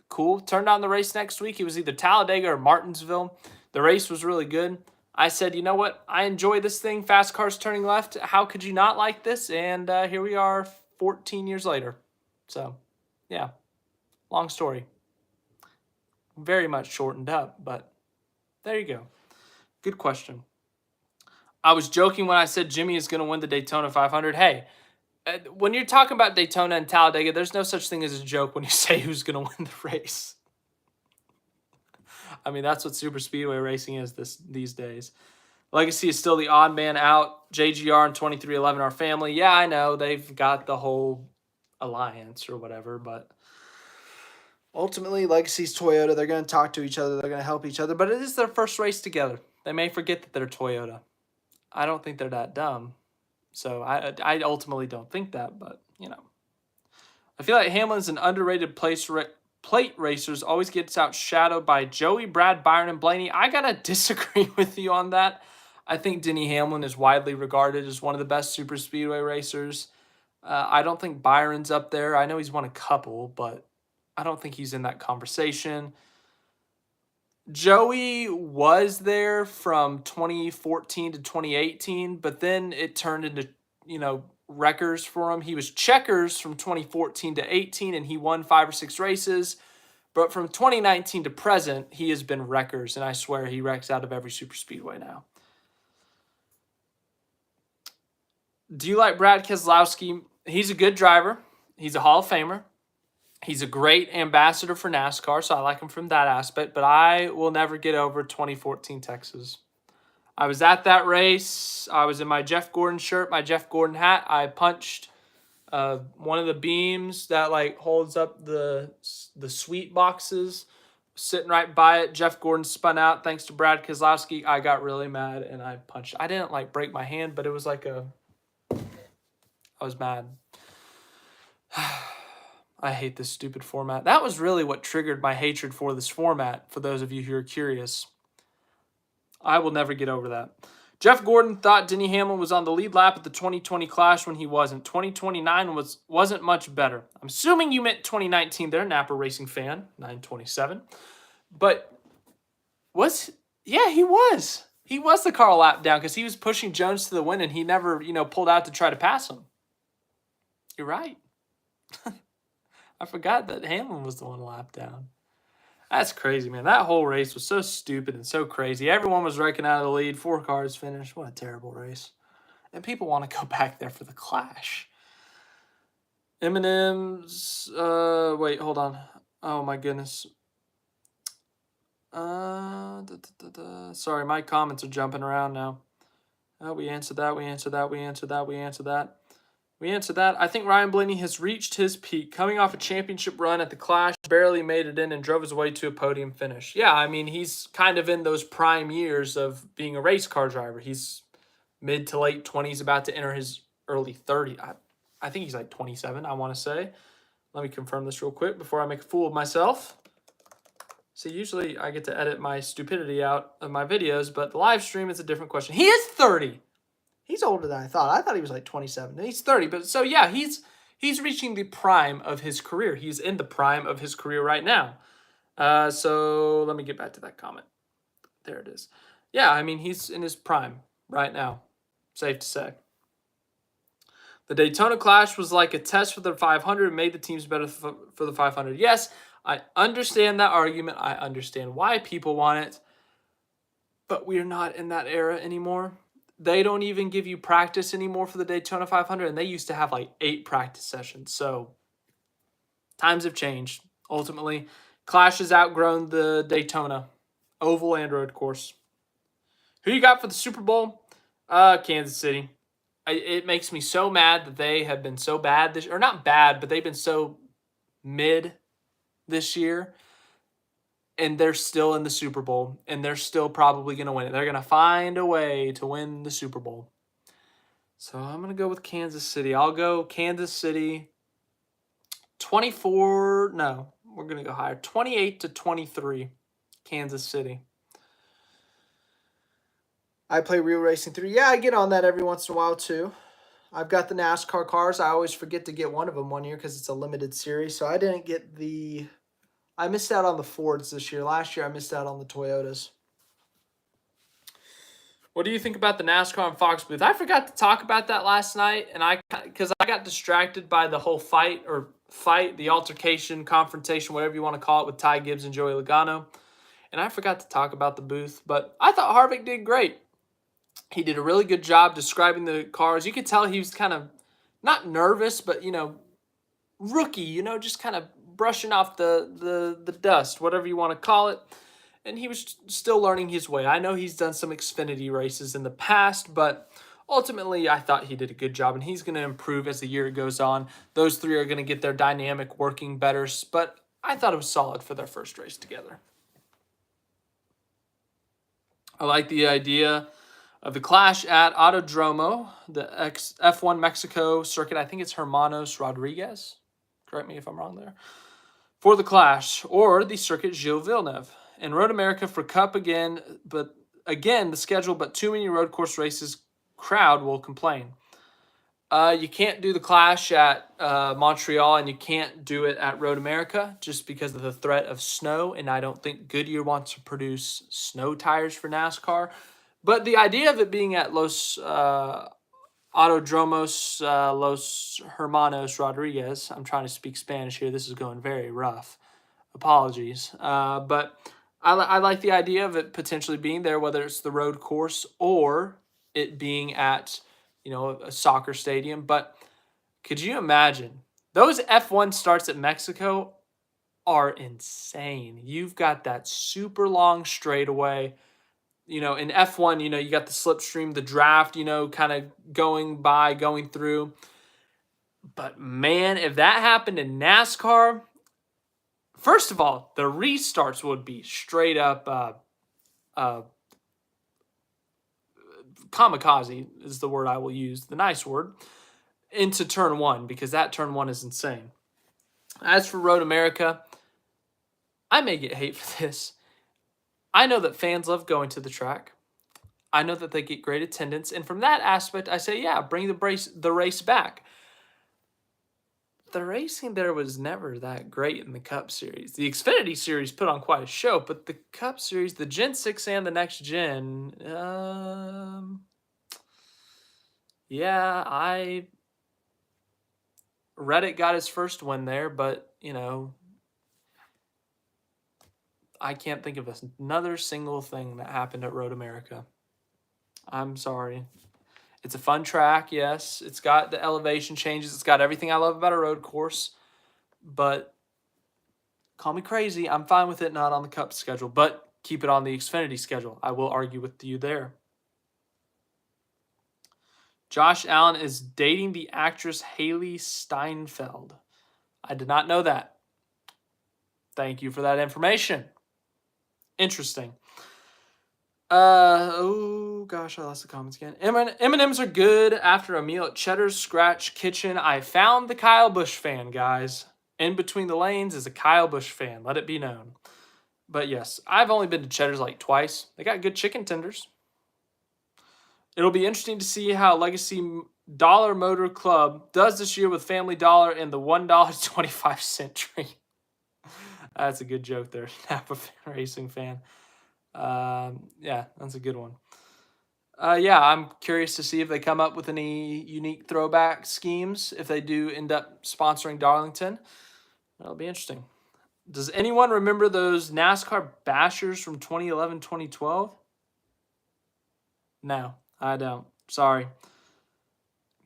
cool. Turned on the race next week. It was either Talladega or Martinsville. The race was really good. I said, you know what? I enjoy this thing. Fast cars turning left. How could you not like this? And here we are 14 years later. So, yeah, long story. Very much shortened up, but there you go. Good question. I was joking when I said Jimmy is going to win the Daytona 500. Hey, when you're talking about Daytona and Talladega, there's no such thing as a joke when you say who's going to win the race. I mean, that's what super speedway racing is these days. Legacy is still the odd man out. JGR and 2311 are family. Yeah, I know. They've got the whole alliance or whatever, but ultimately, Legacy's Toyota. They're going to talk to each other. They're going to help each other, but it is their first race together. They may forget that they're Toyota. I don't think they're that dumb. So I ultimately don't think that, but, I feel like Hamlin's an underrated plate racers, always gets outshadowed by Joey, Brad, Byron, and Blaney. I got to disagree with you on that. I think Denny Hamlin is widely regarded as one of the best super speedway racers. I don't think Byron's up there. I know he's won a couple, but I don't think he's in that conversation. Joey was there from 2014 to 2018, but then it turned into, wreckers for him. He was checkers from 2014 to 18, and he won 5 or 6 races. But from 2019 to present, he has been wreckers, and I swear he wrecks out of every super speedway now. Do you like Brad Keselowski? He's a good driver. He's a Hall of Famer. He's a great ambassador for NASCAR, so I like him from that aspect, but I will never get over 2014 Texas. I was at that race. I was in my Jeff Gordon shirt, my Jeff Gordon hat. I punched one of the beams that holds up the sweet boxes, sitting right by it. Jeff Gordon spun out thanks to Brad Keselowski. I got really mad and I punched. I didn't break my hand, but it was I was mad. I hate this stupid format. That was really what triggered my hatred for this format, for those of you who are curious. I will never get over that. Jeff Gordon thought Denny Hamlin was on the lead lap at the 2020 Clash when he wasn't. 2029 wasn't much better. I'm assuming you meant 2019 there, Napa Racing fan, 927. But he was. He was the car lap down because he was pushing Jones to the win and he never, pulled out to try to pass him. You're right. I forgot that Hamlin was the one lap down. That's crazy, man. That whole race was so stupid and so crazy. Everyone was wrecking out of the lead. 4 cars finished. What a terrible race. And people want to go back there for the Clash. M&M's. Wait, hold on. Oh, my goodness. Sorry, my comments are jumping around now. We answered that. We answered that. We answered that. We answered that. We answered that. I think Ryan Blaney has reached his peak. Coming off a championship run at the Clash, barely made it in and drove his way to a podium finish. Yeah, I mean, he's kind of in those prime years of being a race car driver. He's mid to late 20s, about to enter his early 30s. I think he's like 27, I want to say. Let me confirm this real quick before I make a fool of myself. See, usually I get to edit my stupidity out of my videos, but the live stream is a different question. He is 30. He's older than I thought. I thought he was like 27. He's 30. But so yeah, he's reaching the prime of his career. He's in the prime of his career right now. So let me get back to that comment. There it is. Yeah, I mean, he's in his prime right now. Safe to say. The Daytona Clash was like a test for the 500 and made the teams better for the 500. Yes, I understand that argument. I understand why people want it. But we're not in that era anymore. They don't even give you practice anymore for the Daytona 500, and they used to have like 8 practice sessions. So times have changed. Ultimately, Clash has outgrown the Daytona oval and road course. Who you got for the Super Bowl? Kansas City. It makes me so mad that they have been so bad this, or not bad, but they've been so mid this year. And they're still in the Super Bowl, and they're still probably going to win it. They're going to find a way to win the Super Bowl. So I'm going to go with Kansas City. I'll go Kansas City 24. No, we're going to go higher. 28-23, Kansas City. I play Real Racing 3. Yeah, I get on that every once in a while, too. I've got the NASCAR cars. I always forget to get one of them one year because it's a limited series. So I didn't get the... I missed out on the Fords this year. Last year, I missed out on the Toyotas. What do you think about the NASCAR and Fox booth? I forgot to talk about that last night, and because I got distracted by the whole fight, the altercation, confrontation, whatever you want to call it, with Ty Gibbs and Joey Logano, and I forgot to talk about the booth. But I thought Harvick did great. He did a really good job describing the cars. You could tell he was kind of not nervous, but rookie. Just kind of brushing off the dust, whatever you want to call it. And he was still learning his way. I know he's done some Xfinity races in the past, but ultimately I thought he did a good job, and he's going to improve as the year goes on. Those three are going to get their dynamic working better, but I thought it was solid for their first race together. I like the idea of the Clash at Autodromo, the F1 Mexico circuit. I think it's Hermanos Rodriguez. Correct me if I'm wrong there. For the Clash, or the circuit Gilles Villeneuve. And Road America for Cup again, but again, the schedule, but too many road course races, crowd will complain. You can't do the Clash at Montreal, and you can't do it at Road America just because of the threat of snow, and I don't think Goodyear wants to produce snow tires for NASCAR. But the idea of it being at Los Autodromos Los Hermanos Rodriguez, I'm trying to speak Spanish here, this is going very rough. Apologies. But I like the idea of it potentially being there, whether it's the road course or it being at, a soccer stadium. But could you imagine? Those F1 starts at Mexico are insane. You've got that super long straightaway. In F1, you got the slipstream, the draft, kind of going through. But man, if that happened in NASCAR, first of all, the restarts would be straight up kamikaze is the word I will use, the nice word, into turn 1, because that turn 1 is insane. As for Road America, I may get hate for this. I know that fans love going to the track. I know that they get great attendance. And from that aspect, I say, yeah, bring the race back. The racing there was never that great in the Cup Series. The Xfinity Series put on quite a show, but the Cup Series, the Gen 6 and the Next Gen, Reddit got his first win there, but, I can't think of another single thing that happened at Road America. I'm sorry. It's a fun track, yes. It's got the elevation changes. It's got everything I love about a road course. But call me crazy. I'm fine with it not on the Cup schedule. But keep it on the Xfinity schedule. I will argue with you there. Josh Allen is dating the actress Haley Steinfeld. I did not know that. Thank you for that information. Interesting. Oh gosh, I lost the comments again. M&M's are good after a meal at Cheddar's Scratch Kitchen. I found the Kyle Busch fan, guys. In between the lanes is a Kyle Busch fan. Let it be known. But yes, I've only been to Cheddar's like twice. They got good chicken tenders. It'll be interesting to see how Legacy Dollar Motor Club does this year with Family Dollar and the $1.25 treat. That's a good joke there, Napa Racing fan. Yeah, that's a good one. Yeah, I'm curious to see if they come up with any unique throwback schemes if they do end up sponsoring Darlington. That'll be interesting. Does anyone remember those NASCAR bashers from 2011, 2012? No, I don't. Sorry.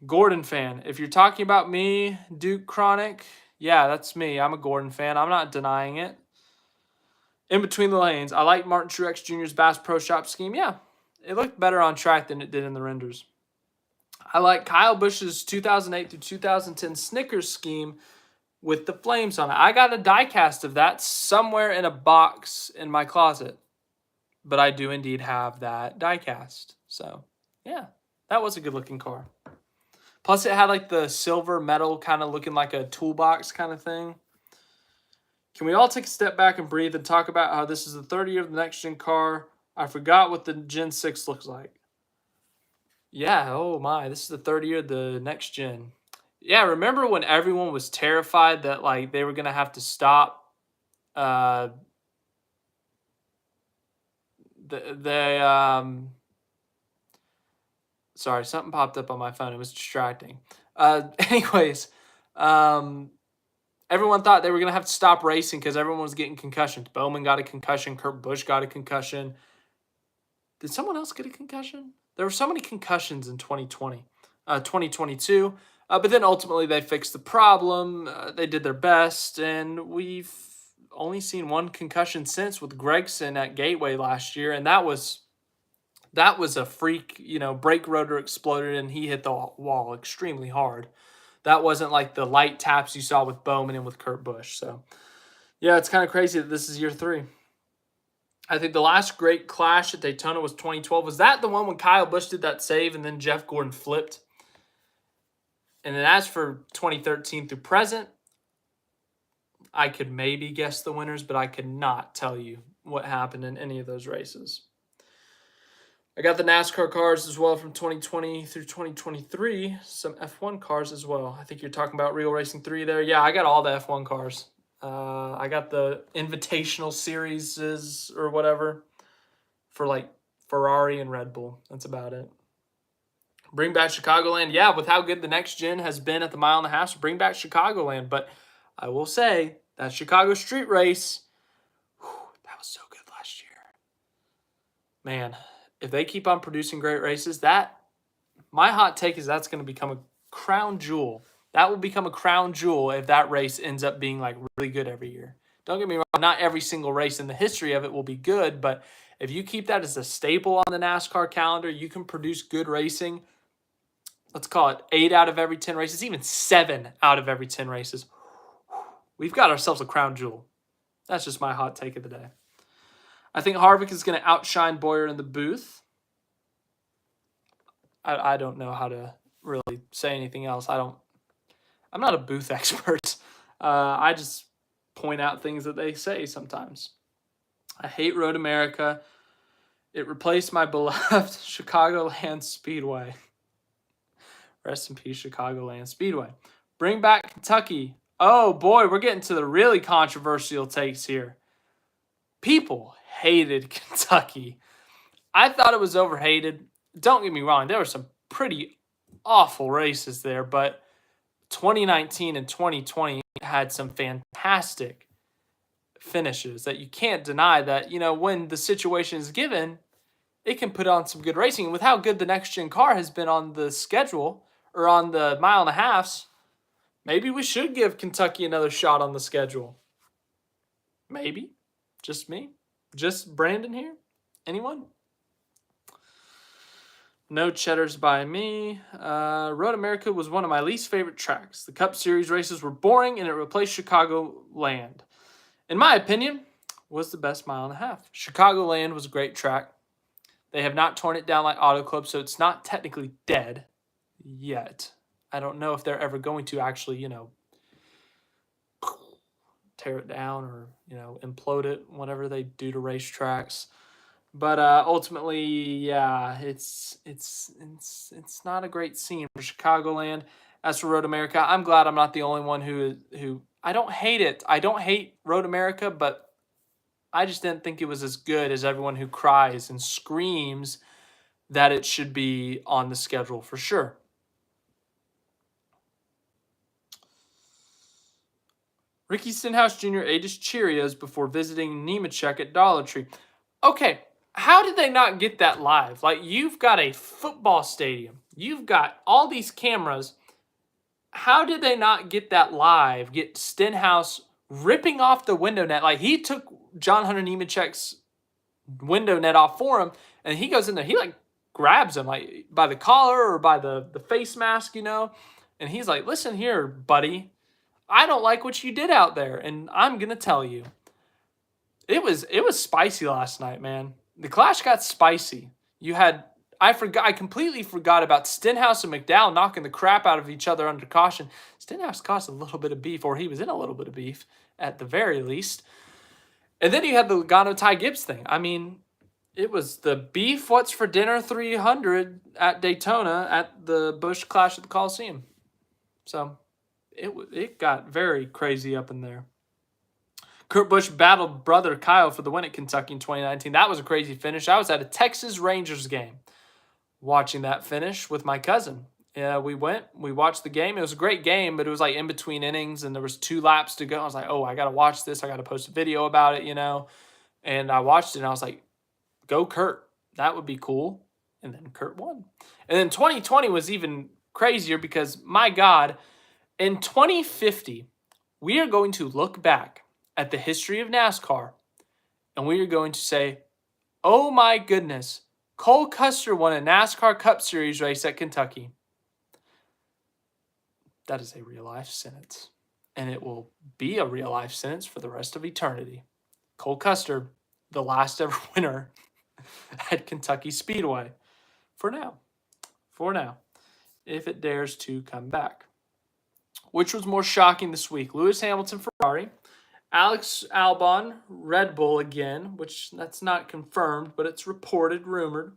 Gordon fan. If you're talking about me, Duke Chronic, yeah, that's me. I'm a Gordon fan. I'm not denying it. In between the lanes, I like Martin Truex Jr.'s Bass Pro Shop scheme. Yeah, it looked better on track than it did in the renders. I like Kyle Busch's 2008 through 2010 Snickers scheme with the flames on it. I got a die cast of that somewhere in a box in my closet. But I do indeed have that die cast. So, yeah, that was a good looking car. Plus, it had like the silver metal kind of looking like a toolbox kind of thing. Can we all take a step back and breathe and talk about how this is the third year of the next-gen car? I forgot what the Gen 6 looks like. Yeah, oh my, this is the third year of the next-gen. Yeah, remember when everyone was terrified that like they were going to have to stop sorry, something popped up on my phone. It was distracting. Anyways, everyone thought they were going to have to stop racing because everyone was getting concussions. Bowman got a concussion. Kurt Busch got a concussion. Did someone else get a concussion? There were so many concussions in 2022. But then ultimately they fixed the problem. They did their best. And we've only seen one concussion since with Gregson at Gateway last year. And that was a freak, brake rotor exploded and he hit the wall extremely hard. That wasn't like the light taps you saw with Bowman and with Kurt Busch. So, yeah, it's kind of crazy that this is year 3. I think the last great clash at Daytona was 2012. Was that the one when Kyle Busch did that save and then Jeff Gordon flipped? And then as for 2013 through present, I could maybe guess the winners, but I could not tell you what happened in any of those races. I got the NASCAR cars as well from 2020 through 2023. Some F1 cars as well. I think you're talking about Real Racing 3 there. Yeah, I got all the F1 cars. I got the Invitational Series or whatever for like Ferrari and Red Bull. That's about it. Bring back Chicagoland. Yeah, with how good the next gen has been at the mile and a half, so bring back Chicagoland. But I will say that Chicago street race, that was so good last year. Man, if they keep on producing great races, my hot take is that's going to become a crown jewel. That will become a crown jewel if that race ends up being like really good every year. Don't get me wrong, not every single race in the history of it will be good, but if you keep that as a staple on the NASCAR calendar, you can produce good racing. Let's call it 8 out of every 10 races, even 7 out of every 10 races. We've got ourselves a crown jewel. That's just my hot take of the day. I think Harvick is going to outshine Boyer in the booth. I don't know how to really say anything else. I'm not a booth expert. I just point out things that they say sometimes. I hate Road America. It replaced my beloved Chicagoland Speedway. Rest in peace, Chicagoland Speedway. Bring back Kentucky. Oh boy, we're getting to the really controversial takes here. People hated Kentucky. I thought it was overhated. Don't get me wrong, there were some pretty awful races there, but 2019 and 2020 had some fantastic finishes that you can't deny that, when the situation is given, it can put on some good racing. And with how good the next-gen car has been on the schedule or on the mile and a halves, maybe we should give Kentucky another shot on the schedule. Maybe. Just me? Just Brandon here? Anyone? No cheddars by me. Road America was one of my least favorite tracks. The Cup Series races were boring and it replaced Chicagoland. In my opinion, was the best mile and a half. Chicagoland was a great track. They have not torn it down like Auto Club, so it's not technically dead yet. I don't know if they're ever going to actually, tear it down or, implode it, whatever they do to racetracks. But ultimately, yeah, it's not a great scene for Chicagoland. As for Road America, I'm glad I'm not the only one who I don't hate it. I don't hate Road America, but I just didn't think it was as good as everyone who cries and screams that it should be on the schedule for sure. Ricky Stenhouse Jr. ate his Cheerios before visiting Nemechek at Dollar Tree. Okay, how did they not get that live? Like, you've got a football stadium. You've got all these cameras. How did they not get that live? Get Stenhouse ripping off the window net. Like, he took John Hunter Nemechek's window net off for him, and he goes in there. He, grabs him, by the collar or by the face mask, And he's like, listen here, buddy. I don't like what you did out there, and I'm going to tell you. It was spicy last night, man. The clash got spicy. I completely forgot about Stenhouse and McDowell knocking the crap out of each other under caution. Stenhouse caused a little bit of beef, or he was in a little bit of beef at the very least. And then you had the Logano Ty Gibbs thing. I mean, it was the beef what's for dinner 300 at Daytona at the Busch Clash at the Coliseum. So it got very crazy up in there. Kurt Busch battled brother Kyle for the win at Kentucky in 2019. That was a crazy finish. I was at a Texas Rangers game watching that finish with my cousin. Yeah, we watched the game. It was a great game, but it was like in between innings and there was 2 laps to go. I was like, oh, I got to watch this. I got to post a video about it, And I watched it and I was like, go Kurt. That would be cool. And then Kurt won. And then 2020 was even crazier because, my God, in 2050, we are going to look back at the history of NASCAR and we are going to say, oh my goodness, Cole Custer won a NASCAR Cup Series race at Kentucky. That is a real-life sentence. And it will be a real-life sentence for the rest of eternity. Cole Custer, the last ever winner at Kentucky Speedway. For now. If it dares to come back. Which was more shocking this week? Lewis Hamilton, Ferrari. Alex Albon, Red Bull again, which that's not confirmed, but it's reported, rumored.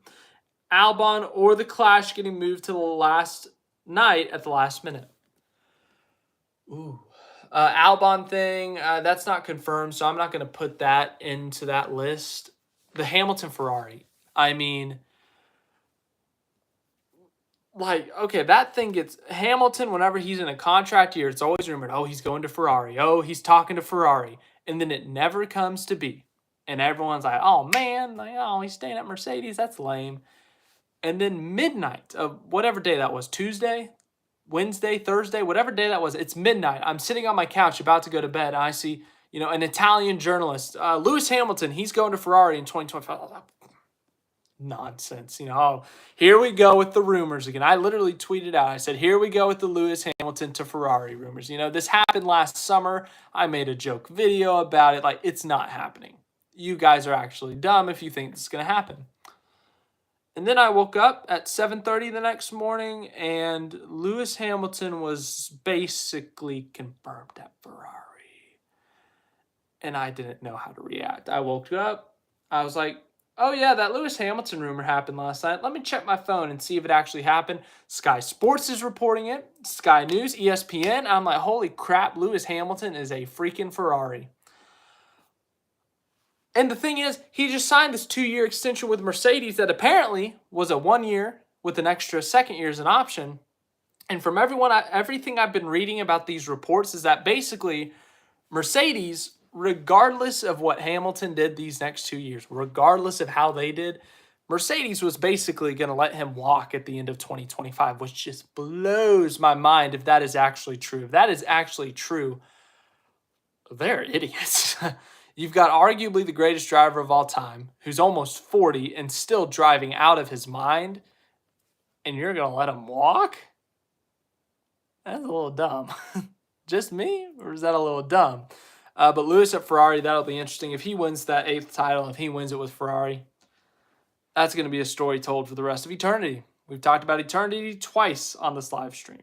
Albon or the Clash getting moved to the last night at the last minute. Ooh. Albon thing, that's not confirmed, so I'm not going to put that into that list. The Hamilton Ferrari. I mean, that thing gets Hamilton whenever he's in a contract year, it's always rumored, oh, he's going to Ferrari. Oh, he's talking to Ferrari. And then it never comes to be. And everyone's like, oh, man, he's staying at Mercedes. That's lame. And then midnight of whatever day that was, Tuesday, Wednesday, Thursday, whatever day that was, it's midnight. I'm sitting on my couch about to go to bed. And I see, an Italian journalist, Lewis Hamilton, he's going to Ferrari in 2025. I was like, nonsense. Here we go with the rumors again. I literally tweeted out, I said, here we go with the Lewis Hamilton to Ferrari rumors. This happened last summer. I made a joke video about it. It's not happening. You guys are actually dumb if you think this is going to happen. And then I woke up at 7:30 the next morning, and Lewis Hamilton was basically confirmed at Ferrari. And I didn't know how to react. I woke up. I was like, oh, yeah, that Lewis Hamilton rumor happened last night. Let me check my phone and see if it actually happened. Sky Sports is reporting it. Sky News, ESPN. I'm like, holy crap, Lewis Hamilton is a freaking Ferrari. And the thing is, he just signed this 2-year extension with Mercedes that apparently was a 1 year with an extra second year as an option. And from everything I've been reading about these reports is that basically Mercedes, regardless of what Hamilton did these next 2 years, regardless of how they did, Mercedes was basically going to let him walk at the end of 2025, which just blows my mind if that is actually true. If that is actually true, they're idiots. You've got arguably the greatest driver of all time, who's almost 40 and still driving out of his mind. and you're going to let him walk? That's a little dumb. Just me? Or is that a little dumb? But Lewis at Ferrari, that'll be interesting. If he wins that 8th title, if he wins it with Ferrari, that's going to be a story told for the rest of eternity. We've talked about eternity twice on this live stream.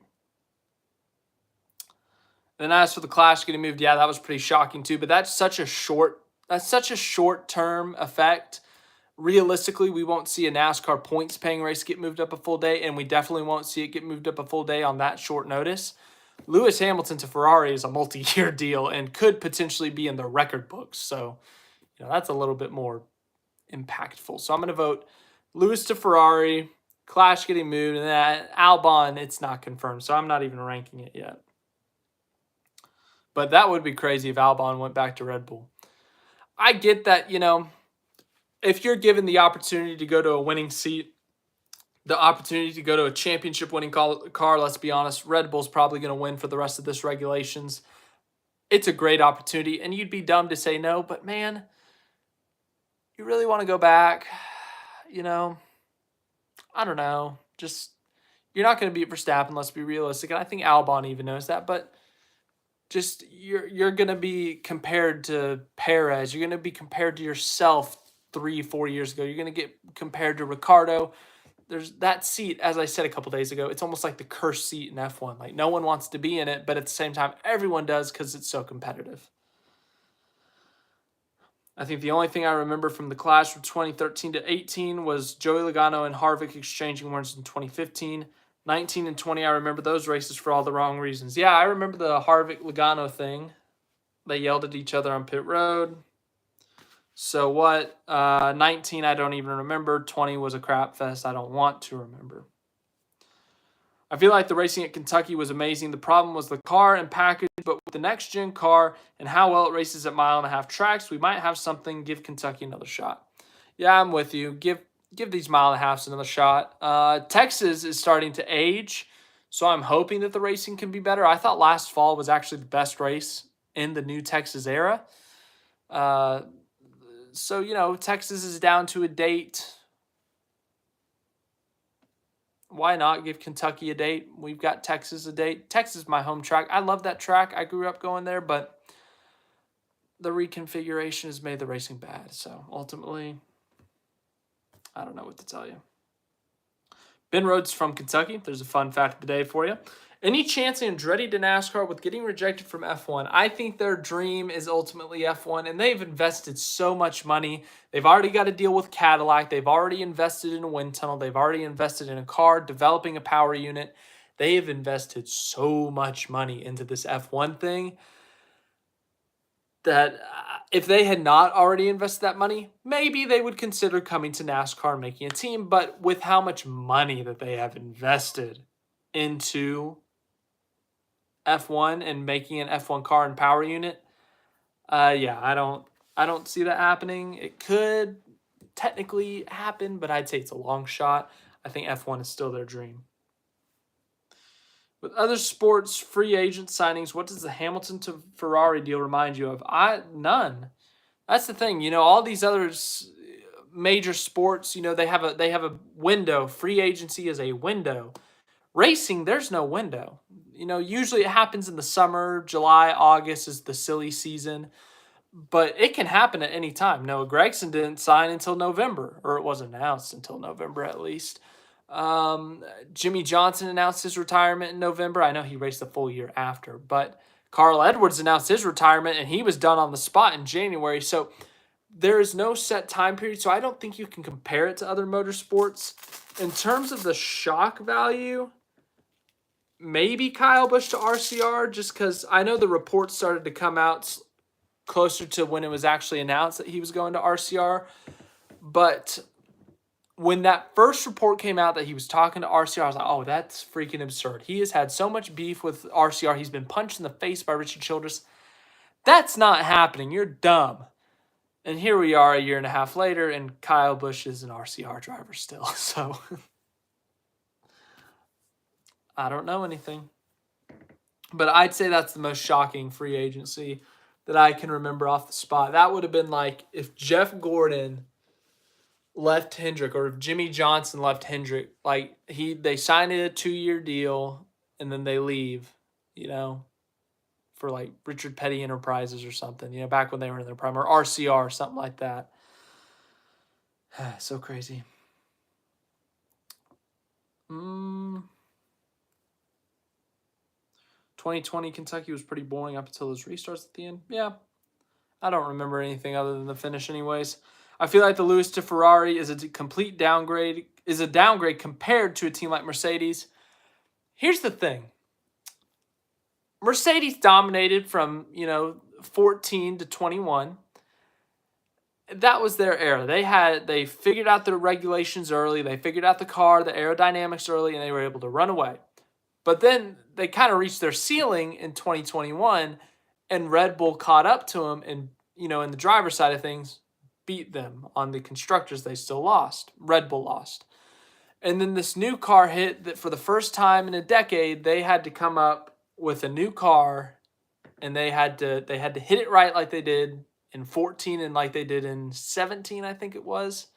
Then as for the Clash getting moved, yeah, that was pretty shocking too. But that's such a short-term effect. Realistically, we won't see a NASCAR points paying race get moved up a full day, and we definitely won't see it get moved up a full day on that short notice. Lewis Hamilton to Ferrari is a multi-year deal and could potentially be in the record books. So, that's a little bit more impactful. So I'm going to vote Lewis to Ferrari, Clash getting moved, and then Albon, it's not confirmed. So I'm not even ranking it yet. But that would be crazy if Albon went back to Red Bull. I get that, if you're given the opportunity to go to a winning seat, the opportunity to go to a championship winning car, let's be honest, Red Bull's probably going to win for the rest of this regulations. It's a great opportunity, and you'd be dumb to say no, but man, you really want to go back, I don't know. Just, you're not going to beat Verstappen, let's be realistic, and I think Albon even knows that, but just you're going to be compared to Perez. You're going to be compared to yourself 3-4 years ago. You're going to get compared to Ricardo. There's that seat, as I said a couple days ago, it's almost like the cursed seat in F1. Like, no one wants to be in it, but at the same time, everyone does because it's so competitive. I think the only thing I remember from the Clash from 2013 to 18 was Joey Logano and Harvick exchanging words in 2015. 19 and 20, I remember those races for all the wrong reasons. Yeah, I remember the Harvick-Logano thing. They yelled at each other on pit road. So what? 19, I don't even remember. 20 was a crap fest. I don't want to remember. I feel like the racing at Kentucky was amazing. The problem was the car and package, but with the next-gen car and how well it races at 1.5-mile tracks, we might have something. Give Kentucky another shot. Yeah, I'm with you. Give these 1.5 miles another shot. Texas is starting to age, so I'm hoping that the racing can be better. I thought last fall was actually the best race in the new Texas era. So, Texas is down to a date. Why not give Kentucky a date? We've got Texas a date. Texas is my home track. I love that track. I grew up going there, but the reconfiguration has made the racing bad. So, ultimately, I don't know what to tell you. Ben Rhodes from Kentucky. There's a fun fact of the day for you. Any chance Andretti to NASCAR with getting rejected from F1? I think their dream is ultimately F1, and they've invested so much money. They've already got a deal with Cadillac. They've already invested in a wind tunnel. They've already invested in a car, developing a power unit. They have invested so much money into this F1 thing that if they had not already invested that money, maybe they would consider coming to NASCAR and making a team. But with how much money that they have invested into F1 and making an F1 car and power unit, yeah, I don't see that happening. It could technically happen, but I'd say it's a long shot. I think F1 is still their dream. With other sports free agent signings, what does the Hamilton to Ferrari deal remind you of? None. That's the thing. All these other major sports, they have a window. Free agency is a window. Racing, there's no window. Usually it happens in the summer. July, August is the silly season. But it can happen at any time. Noah Gragson didn't sign until November, or it wasn't announced until November at least. Jimmy Johnson announced his retirement in November. I know he raced the full year after, but Carl Edwards announced his retirement, and he was done on the spot in January. So there is no set time period, so I don't think you can compare it to other motorsports. In terms of the shock value, maybe Kyle Busch to RCR, just because I know the reports started to come out closer to when it was actually announced that he was going to RCR. But when that first report came out that he was talking to RCR, I was like, oh, that's freaking absurd. He has had so much beef with RCR. He's been punched in the face by Richard Childress. That's not happening. You're dumb. And here we are a year and a half later, and Kyle Busch is an RCR driver still. So I don't know anything. But I'd say that's the most shocking free agency that I can remember off the spot. That would have been like if Jeff Gordon left Hendrick, or if Jimmy Johnson left Hendrick, like they signed a 2-year deal and then they leave, you know, for like Richard Petty Enterprises or something, you know, back when they were in their prime, or RCR, something like that. So crazy. 2020 Kentucky was pretty boring up until those restarts at the end. Yeah, I don't remember anything other than the finish anyways. I feel like the Lewis to Ferrari is a complete downgrade, compared to a team like Mercedes. Here's the thing. Mercedes dominated from, 14 to 21. That was their era. They figured out the regulations early. They figured out the car, the aerodynamics early, and they were able to run away. But then they kind of reached their ceiling in 2021, and Red Bull caught up to them and, in the driver's side of things, beat them. On the constructors, they still lost. Red Bull lost. And then this new car hit that for the first time in a decade, they had to come up with a new car, and they had to hit it right like they did in 14 and like they did in 17, I think it was.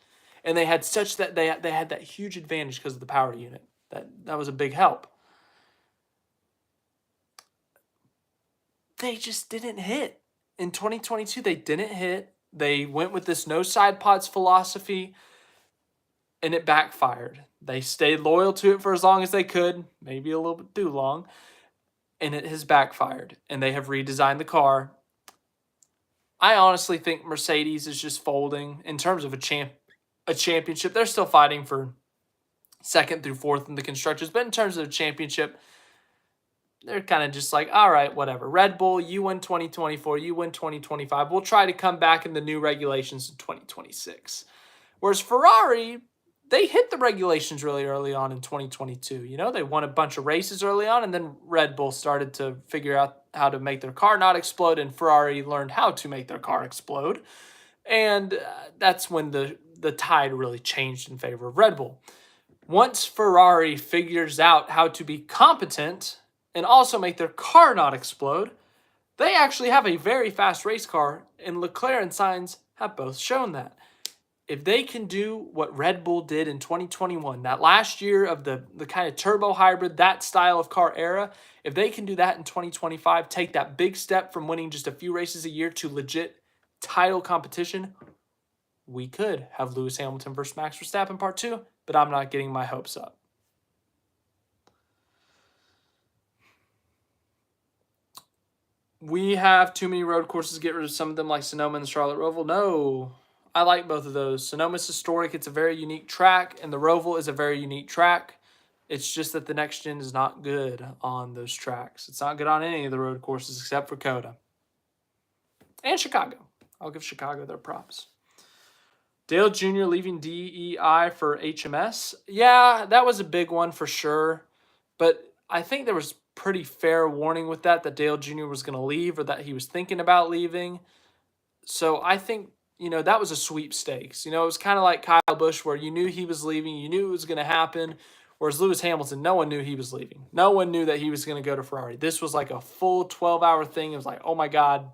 And they had such that they had that huge advantage because of the power unit. That was a big help. They just didn't hit. In 2022, they didn't hit. They went with this no side pods philosophy, and it backfired. They stayed loyal to it for as long as they could, maybe a little bit too long, and it has backfired, and they have redesigned the car. I honestly think Mercedes is just folding in terms of a championship. They're still fighting for second through fourth in the constructors, but in terms of a championship, they're kind of just like, all right, whatever. Red Bull, you win 2024, you win 2025. We'll try to come back in the new regulations in 2026. Whereas Ferrari, they hit the regulations really early on in 2022. They won a bunch of races early on, and then Red Bull started to figure out how to make their car not explode, and Ferrari learned how to make their car explode. And that's when the tide really changed in favor of Red Bull. Once Ferrari figures out how to be competent and also make their car not explode, they actually have a very fast race car, and Leclerc and Sainz have both shown that. If they can do what Red Bull did in 2021, that last year of the kind of turbo hybrid, that style of car era, if they can do that in 2025, take that big step from winning just a few races a year to legit title competition, we could have Lewis Hamilton versus Max Verstappen part 2, but I'm not getting my hopes up. We have too many road courses to get rid of some of them, like Sonoma and the Charlotte Roval. No, I like both of those. Sonoma's historic. It's a very unique track, and the Roval is a very unique track. It's just that the next gen is not good on those tracks. It's not good on any of the road courses except for Coda. And Chicago. I'll give Chicago their props. Dale Jr. leaving DEI for HMS. Yeah, that was a big one for sure. But I think there was pretty fair warning with that Dale Jr. was going to leave, or that he was thinking about leaving. So I think, that was a sweepstakes. It was kind of like Kyle Busch, where you knew he was leaving, you knew it was going to happen. Whereas Lewis Hamilton, no one knew he was leaving. No one knew that he was going to go to Ferrari. This was like a full 12-hour thing. It was like, oh my God,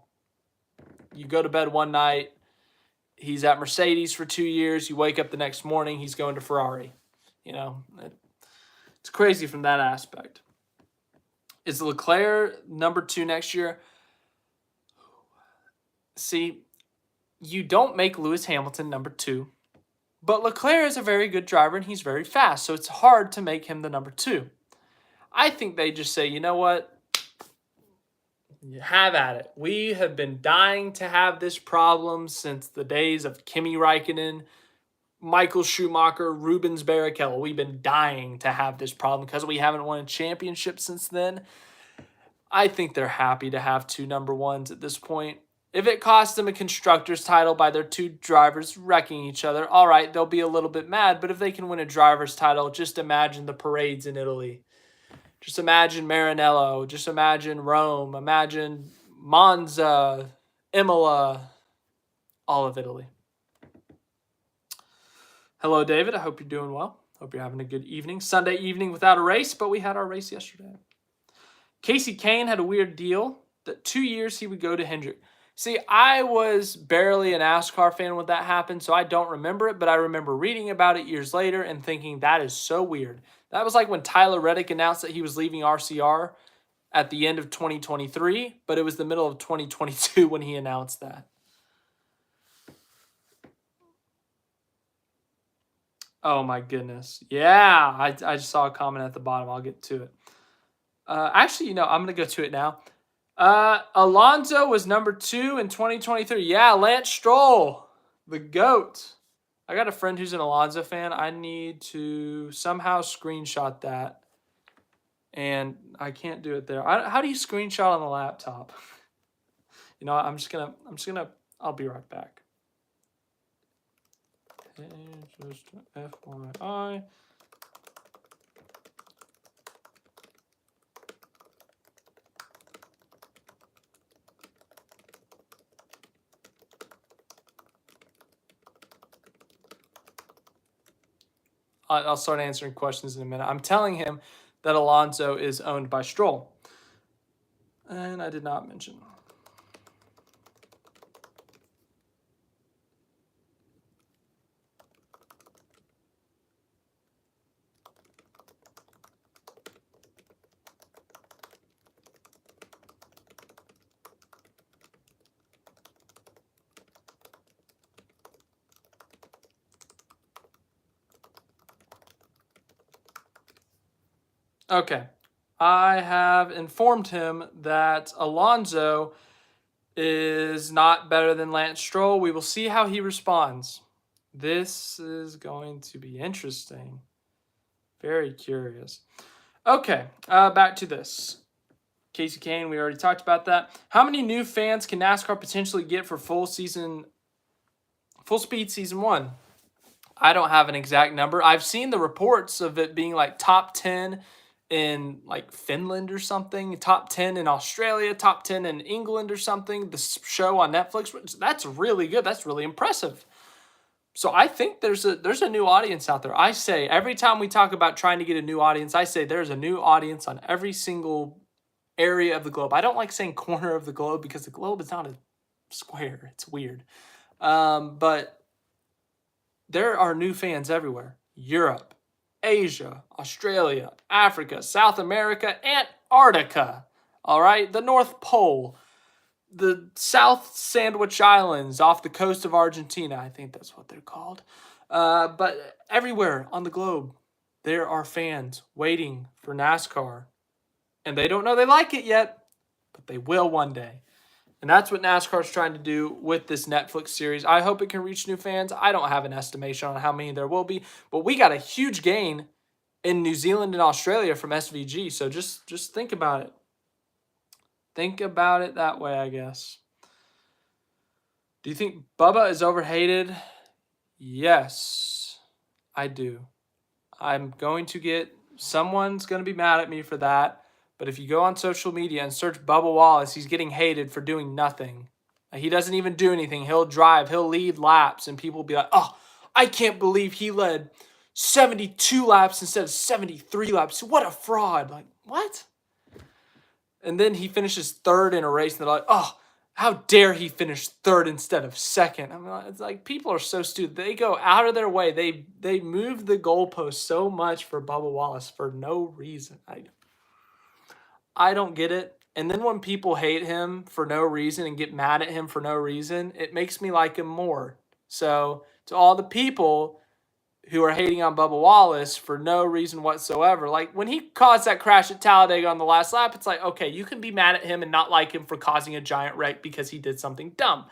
you go to bed one night, he's at Mercedes for 2 years, you wake up the next morning, he's going to Ferrari. It's crazy from that aspect. Is Leclerc number 2 next year? See, you don't make Lewis Hamilton number 2, but Leclerc is a very good driver and he's very fast, so it's hard to make him the number 2. I think they just say, you know what? Have at it. We have been dying to have this problem since the days of Kimi Räikkönen, Michael Schumacher, Rubens Barrichello. We've been dying to have this problem because we haven't won a championship since then. I think they're happy to have 2 number 1s at this point. If it costs them a constructor's title by their 2 drivers wrecking each other, all right, they'll be a little bit mad. But if they can win a driver's title, just imagine the parades in Italy. Just imagine Maranello. Just imagine Rome. Imagine Monza, Imola, all of Italy. Hello, David. I hope you're doing well. Hope you're having a good evening. Sunday evening without a race, but we had our race yesterday. Casey Kane had a weird deal that 2 years he would go to Hendrick. See, I was barely a NASCAR fan when that happened, so I don't remember it, but I remember reading about it years later and thinking that is so weird. That was like when Tyler Reddick announced that he was leaving RCR at the end of 2023, but it was the middle of 2022 when he announced that. Oh my goodness. Yeah, I just saw a comment at the bottom. I'll get to it. Actually, I'm going to go to it now. Alonso was number 2 in 2023. Yeah, Lance Stroll, the GOAT. I got a friend who's an Alonso fan. I need to somehow screenshot that. And I can't do it there. How do you screenshot on the laptop? I'll be right back. Just FYI. I'll start answering questions in a minute. I'm telling him that Alonso is owned by Stroll. And I did not mention. Okay. I have informed him that Alonso is not better than Lance Stroll. We will see how he responds. This is going to be interesting. Very curious. Okay, back to this. Casey Kane, we already talked about that. How many new fans can NASCAR potentially get for full speed season 1? I don't have an exact number. I've seen the reports of it being like top 10 in like Finland or something, top 10 in Australia, top 10 in England or something. The show on Netflix, that's really good. That's really impressive. So I think there's a new audience out there. I say every time we talk about trying to get a new audience, I say there's a new audience on every single area of the globe. I don't like saying corner of the globe because the globe is not a square. It's weird. But there are new fans everywhere. Europe, Asia, Australia, Africa, South America, Antarctica. All right, the North Pole, the South Sandwich Islands off the coast of Argentina. I think that's what they're called. But everywhere on the globe, there are fans waiting for NASCAR. And they don't know they like it yet, but they will one day. And that's what NASCAR is trying to do with this Netflix series. I hope it can reach new fans. I don't have an estimation on how many there will be, but we got a huge gain in New Zealand and Australia from SVG. So just think about it. Think about it that way, I guess. Do you think Bubba is overhated? Yes, I do. I'm going to get, someone's going to be mad at me for that. But if you go on social media and search Bubba Wallace, he's getting hated for doing nothing. He doesn't even do anything. He'll drive, he'll lead laps, and people will be like, oh, I can't believe he led 72 laps instead of 73 laps. What a fraud. Like, what? And then he finishes third in a race, and they're like, oh, how dare he finish third instead of second? I mean, it's like people are so stupid. They go out of their way. They move the goalpost so much for Bubba Wallace for no reason. I don't get it. And then when people hate him for no reason and get mad at him for no reason, it makes me like him more. So to all the people who are hating on Bubba Wallace for no reason whatsoever, like when he caused that crash at Talladega on the last lap, it's like, okay, you can be mad at him and not like him for causing a giant wreck because he did something dumb.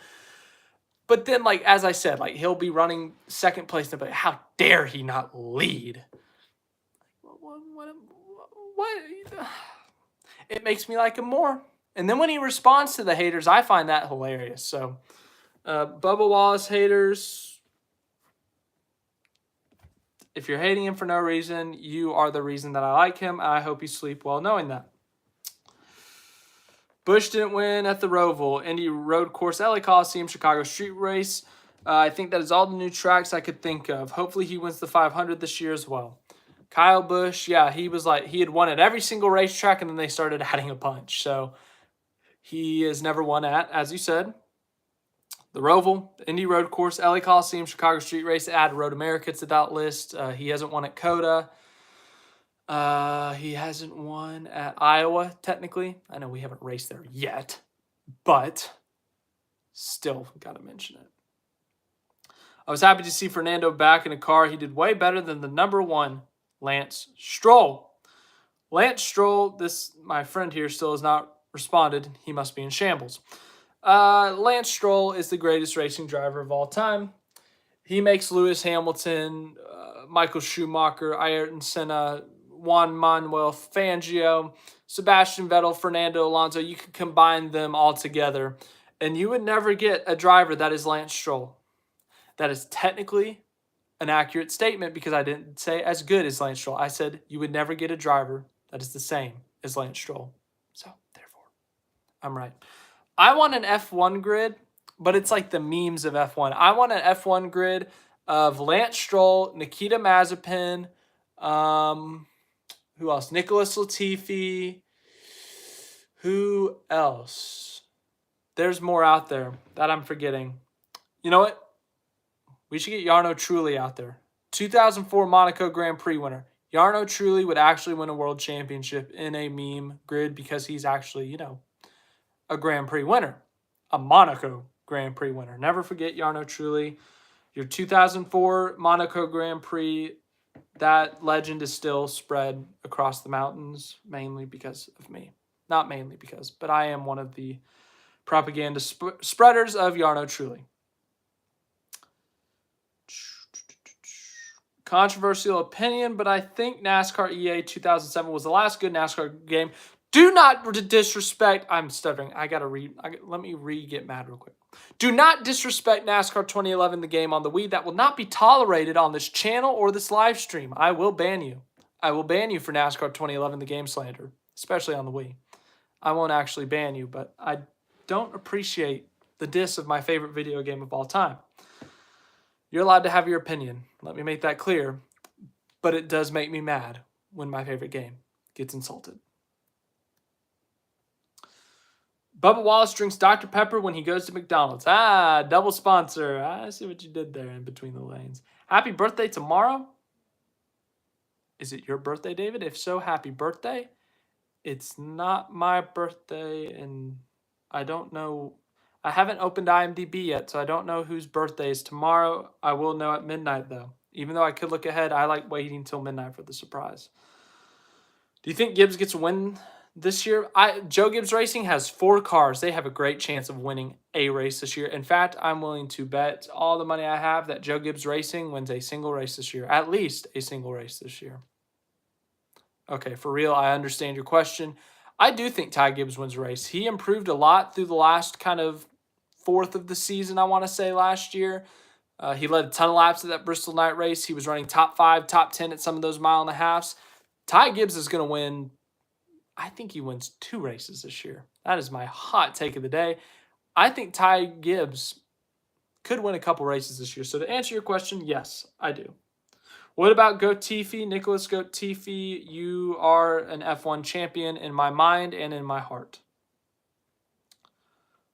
But then, like, as I said, like, he'll be running second place, but how dare he not lead? What? It makes me like him more. And then when he responds to the haters, I find that hilarious. So, Bubba Wallace haters, if you're hating him for no reason, you are the reason that I like him. I hope you sleep well knowing that. Busch didn't win at the Roval, Indy Road Course, LA Coliseum, Chicago Street Race. I think that is all the new tracks I could think of. Hopefully he wins the 500 this year as well. Kyle Busch, yeah, he was like, he had won at every single racetrack, and then they started adding a bunch. So he has never won at, as you said, The Roval, the Indy Road Course, LA Coliseum, Chicago Street Race, add Road America to that list. He hasn't won at COTA. He hasn't won at Iowa, technically. I know we haven't raced there yet, but still got to mention it. I was happy to see Fernando back in a car. He did way better than the number 1, Lance Stroll. Lance Stroll, my friend here still has not responded. He must be in shambles. Lance Stroll is the greatest racing driver of all time. He makes Lewis Hamilton, Michael Schumacher, Ayrton Senna, Juan Manuel Fangio, Sebastian Vettel, Fernando Alonso. You could combine them all together, and you would never get a driver that is Lance Stroll. That is technically an accurate statement because I didn't say as good as Lance Stroll. I said you would never get a driver that is the same as Lance Stroll. So, therefore, I'm right. I want an F1 grid, but it's like the memes of F1. I want an F1 grid of Lance Stroll, Nikita Mazepin, who else? Nicholas Latifi. Who else? There's more out there that I'm forgetting. You know what? We should get Jarno Trulli out there. 2004 Monaco Grand Prix winner. Jarno Trulli would actually win a world championship in a meme grid because he's actually, a Grand Prix winner. A Monaco Grand Prix winner. Never forget Jarno Trulli. Your 2004 Monaco Grand Prix, that legend is still spread across the mountains, mainly because of me. Not mainly because, but I am one of the propaganda spreaders of Jarno Trulli. Controversial opinion, but I think NASCAR EA 2007 was the last good NASCAR game. Do not disrespect. I'm stuttering. I gotta read. Let me get mad real quick. Do not disrespect NASCAR 2011, the game on the Wii. That will not be tolerated on this channel or this live stream. I will ban you. I will ban you for NASCAR 2011, the game slander, especially on the Wii. I won't actually ban you, but I don't appreciate the diss of my favorite video game of all time. You're allowed to have your opinion. Let me make that clear. But it does make me mad when my favorite game gets insulted. Bubba Wallace drinks Dr. Pepper when he goes to McDonald's. Double sponsor. I see what you did there in between the lanes. Happy birthday tomorrow. Is it your birthday, David? If so, happy birthday. It's not my birthday, and I don't know. I haven't opened IMDb yet, so I don't know whose birthday is tomorrow. I will know at midnight, though. Even though I could look ahead, I like waiting till midnight for the surprise. Do you think Gibbs gets a win this year? Joe Gibbs Racing has 4 cars. They have a great chance of winning a race this year. In fact, I'm willing to bet all the money I have that Joe Gibbs Racing wins a single race this year. At least a single race this year. Okay, for real, I understand your question. I do think Ty Gibbs wins a race. He improved a lot through the last kind of fourth of the season, I want to say, last year. He led a ton of laps at that Bristol night race. He was running top 5, top 10 at some of those mile and a halves. Ty Gibbs is going to win. I think he wins 2 races this year. That is my hot take of the day. I think Ty Gibbs could win a couple races this year. So to answer your question, yes, I do. What about Goat Tiffy? Nicholas Goat Tiffy, you are an F1 champion in my mind and in my heart.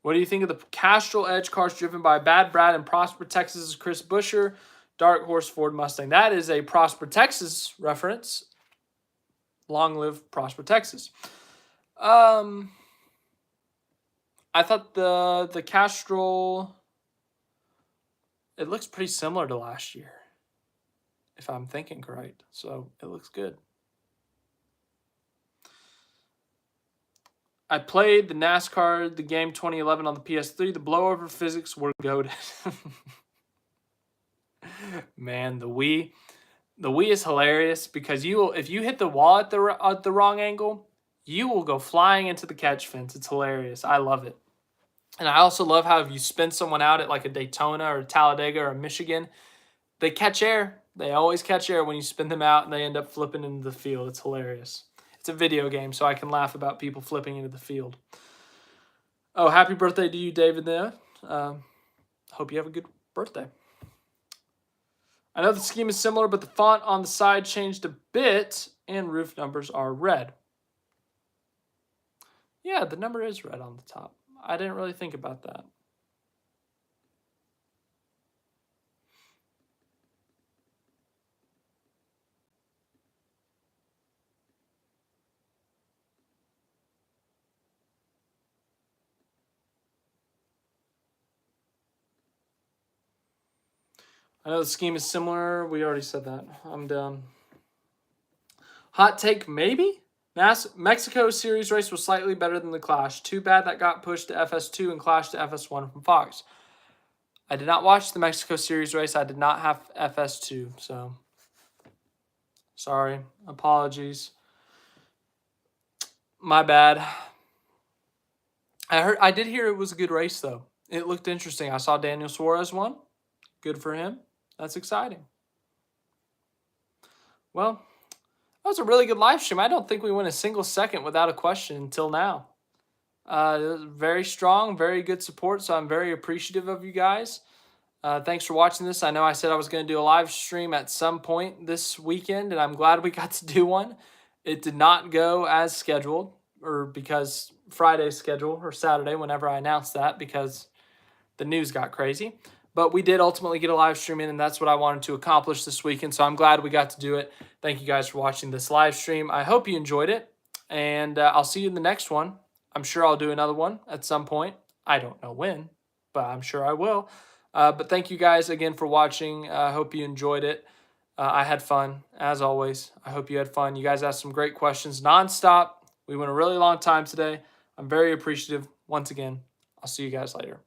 What do you think of the Castrol Edge cars driven by Bad Brad and Prosper, Texas' Chris Buescher, Dark Horse Ford Mustang? That is a Prosper, Texas reference. Long live Prosper, Texas. I thought the Castrol, it looks pretty similar to last year, if I'm thinking correct. So it looks good. I played the NASCAR, the game 2011 on the PS3. The blowover physics were goated. Man, the Wii is hilarious because if you hit the wall at the wrong angle, you will go flying into the catch fence. It's hilarious. I love it. And I also love how if you spin someone out at like a Daytona or a Talladega or a Michigan, they catch air. They always catch air when you spin them out and they end up flipping into the field. It's hilarious. It's a video game, so I can laugh about people flipping into the field. Oh, happy birthday to you, David, there. Hope you have a good birthday. I know the scheme is similar, but the font on the side changed a bit, and roof numbers are red. Yeah, the number is red on the top. I didn't really think about that. I know the scheme is similar. We already said that. I'm done. Hot take, maybe? Mexico series race was slightly better than the Clash. Too bad that got pushed to FS2 and Clash to FS1 from Fox. I did not watch the Mexico series race. I did not have FS2, so sorry. Apologies. My bad. I did hear it was a good race though. It looked interesting. I saw Daniel Suarez won. Good for him. That's exciting. Well, that was a really good live stream. I don't think we went a single second without a question until now. Very strong, very good support, so I'm very appreciative of you guys. Thanks for watching this. I know I said I was going to do a live stream at some point this weekend, and I'm glad we got to do one. It did not go as scheduled, or because Friday's schedule, or Saturday, whenever I announced that, because the news got crazy. But we did ultimately get a live stream in, and that's what I wanted to accomplish this weekend, so I'm glad we got to do it. Thank you guys for watching this live stream. I hope you enjoyed it, and I'll see you in the next one. I'm sure I'll do another one at some point. I don't know when, but I'm sure I will. But thank you guys again for watching. I hope you enjoyed it. I had fun, as always. I hope you had fun. You guys asked some great questions nonstop. We went a really long time today. I'm very appreciative. Once again, I'll see you guys later.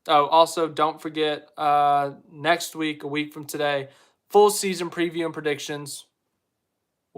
Oh, also, don't forget, next week, a week from today, full season preview and predictions.